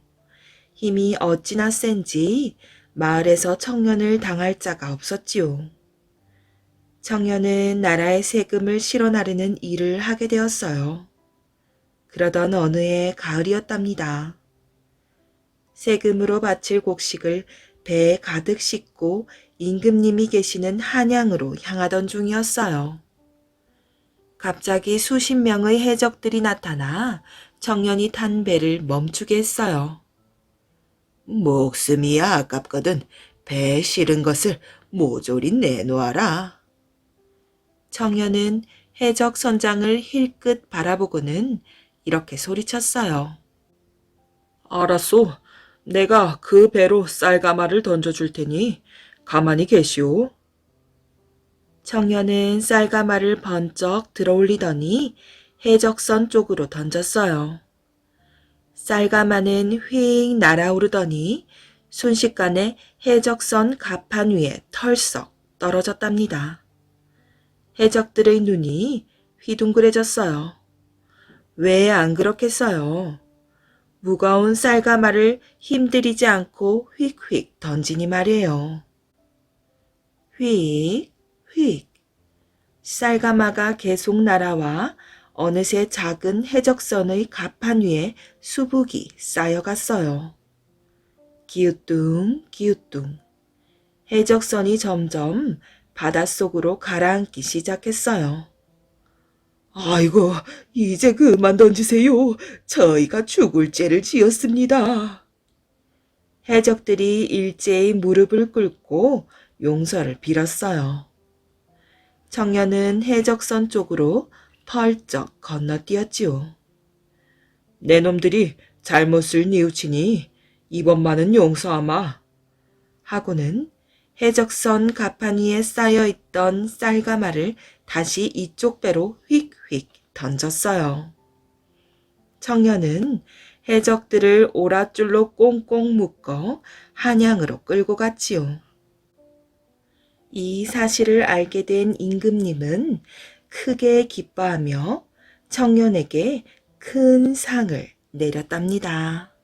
힘이 어찌나 센지 마을에서 청년을 당할 자가 없었지요. 청년은 나라의 세금을 실어 나르는 일을 하게 되었어요. 그러던 어느 해 가을이었답니다. 세금으로 바칠 곡식을 배에 가득 싣고 임금님이 계시는 한양으로 향하던 중이었어요. 갑자기 수십 명의 해적들이 나타나 청년이 탄 배를 멈추게 했어요. 목숨이 아깝거든 배에 실은 것을 모조리 내놓아라. 청년은 해적 선장을 힐끗 바라보고는 이렇게 소리쳤어요. 알았소. 내가 그 배로 쌀가마를 던져줄 테니 가만히 계시오. 청년은 쌀가마를 번쩍 들어올리더니 해적선 쪽으로 던졌어요. 쌀가마는 휙 날아오르더니 순식간에 해적선 갑판 위에 털썩 떨어졌답니다. 해적들의 눈이 휘둥그레졌어요. 왜 안 그렇겠어요? 무거운 쌀가마를 힘들이지 않고 휙휙 던지니 말이에요. 휙, 휙. 쌀가마가 계속 날아와 어느새 작은 해적선의 갑판 위에 수북이 쌓여갔어요. 기우뚱, 기우뚱. 해적선이 점점 바닷속으로 가라앉기 시작했어요. 아이고, 이제 그만 던지세요. 저희가 죽을 죄를 지었습니다. 해적들이 일제히 무릎을 꿇고 용서를 빌었어요. 청년은 해적선 쪽으로 펄쩍 건너뛰었지요. 내 놈들이 잘못을 뉘우치니 이번만은 용서하마. 하고는 해적선 갑판 위에 쌓여있던 쌀가마를 다시 이쪽 배로 휙휙 던졌어요. 청년은 해적들을 오랏줄로 꽁꽁 묶어 한양으로 끌고 갔지요. 이 사실을 알게 된 임금님은 크게 기뻐하며 청년에게 큰 상을 내렸답니다.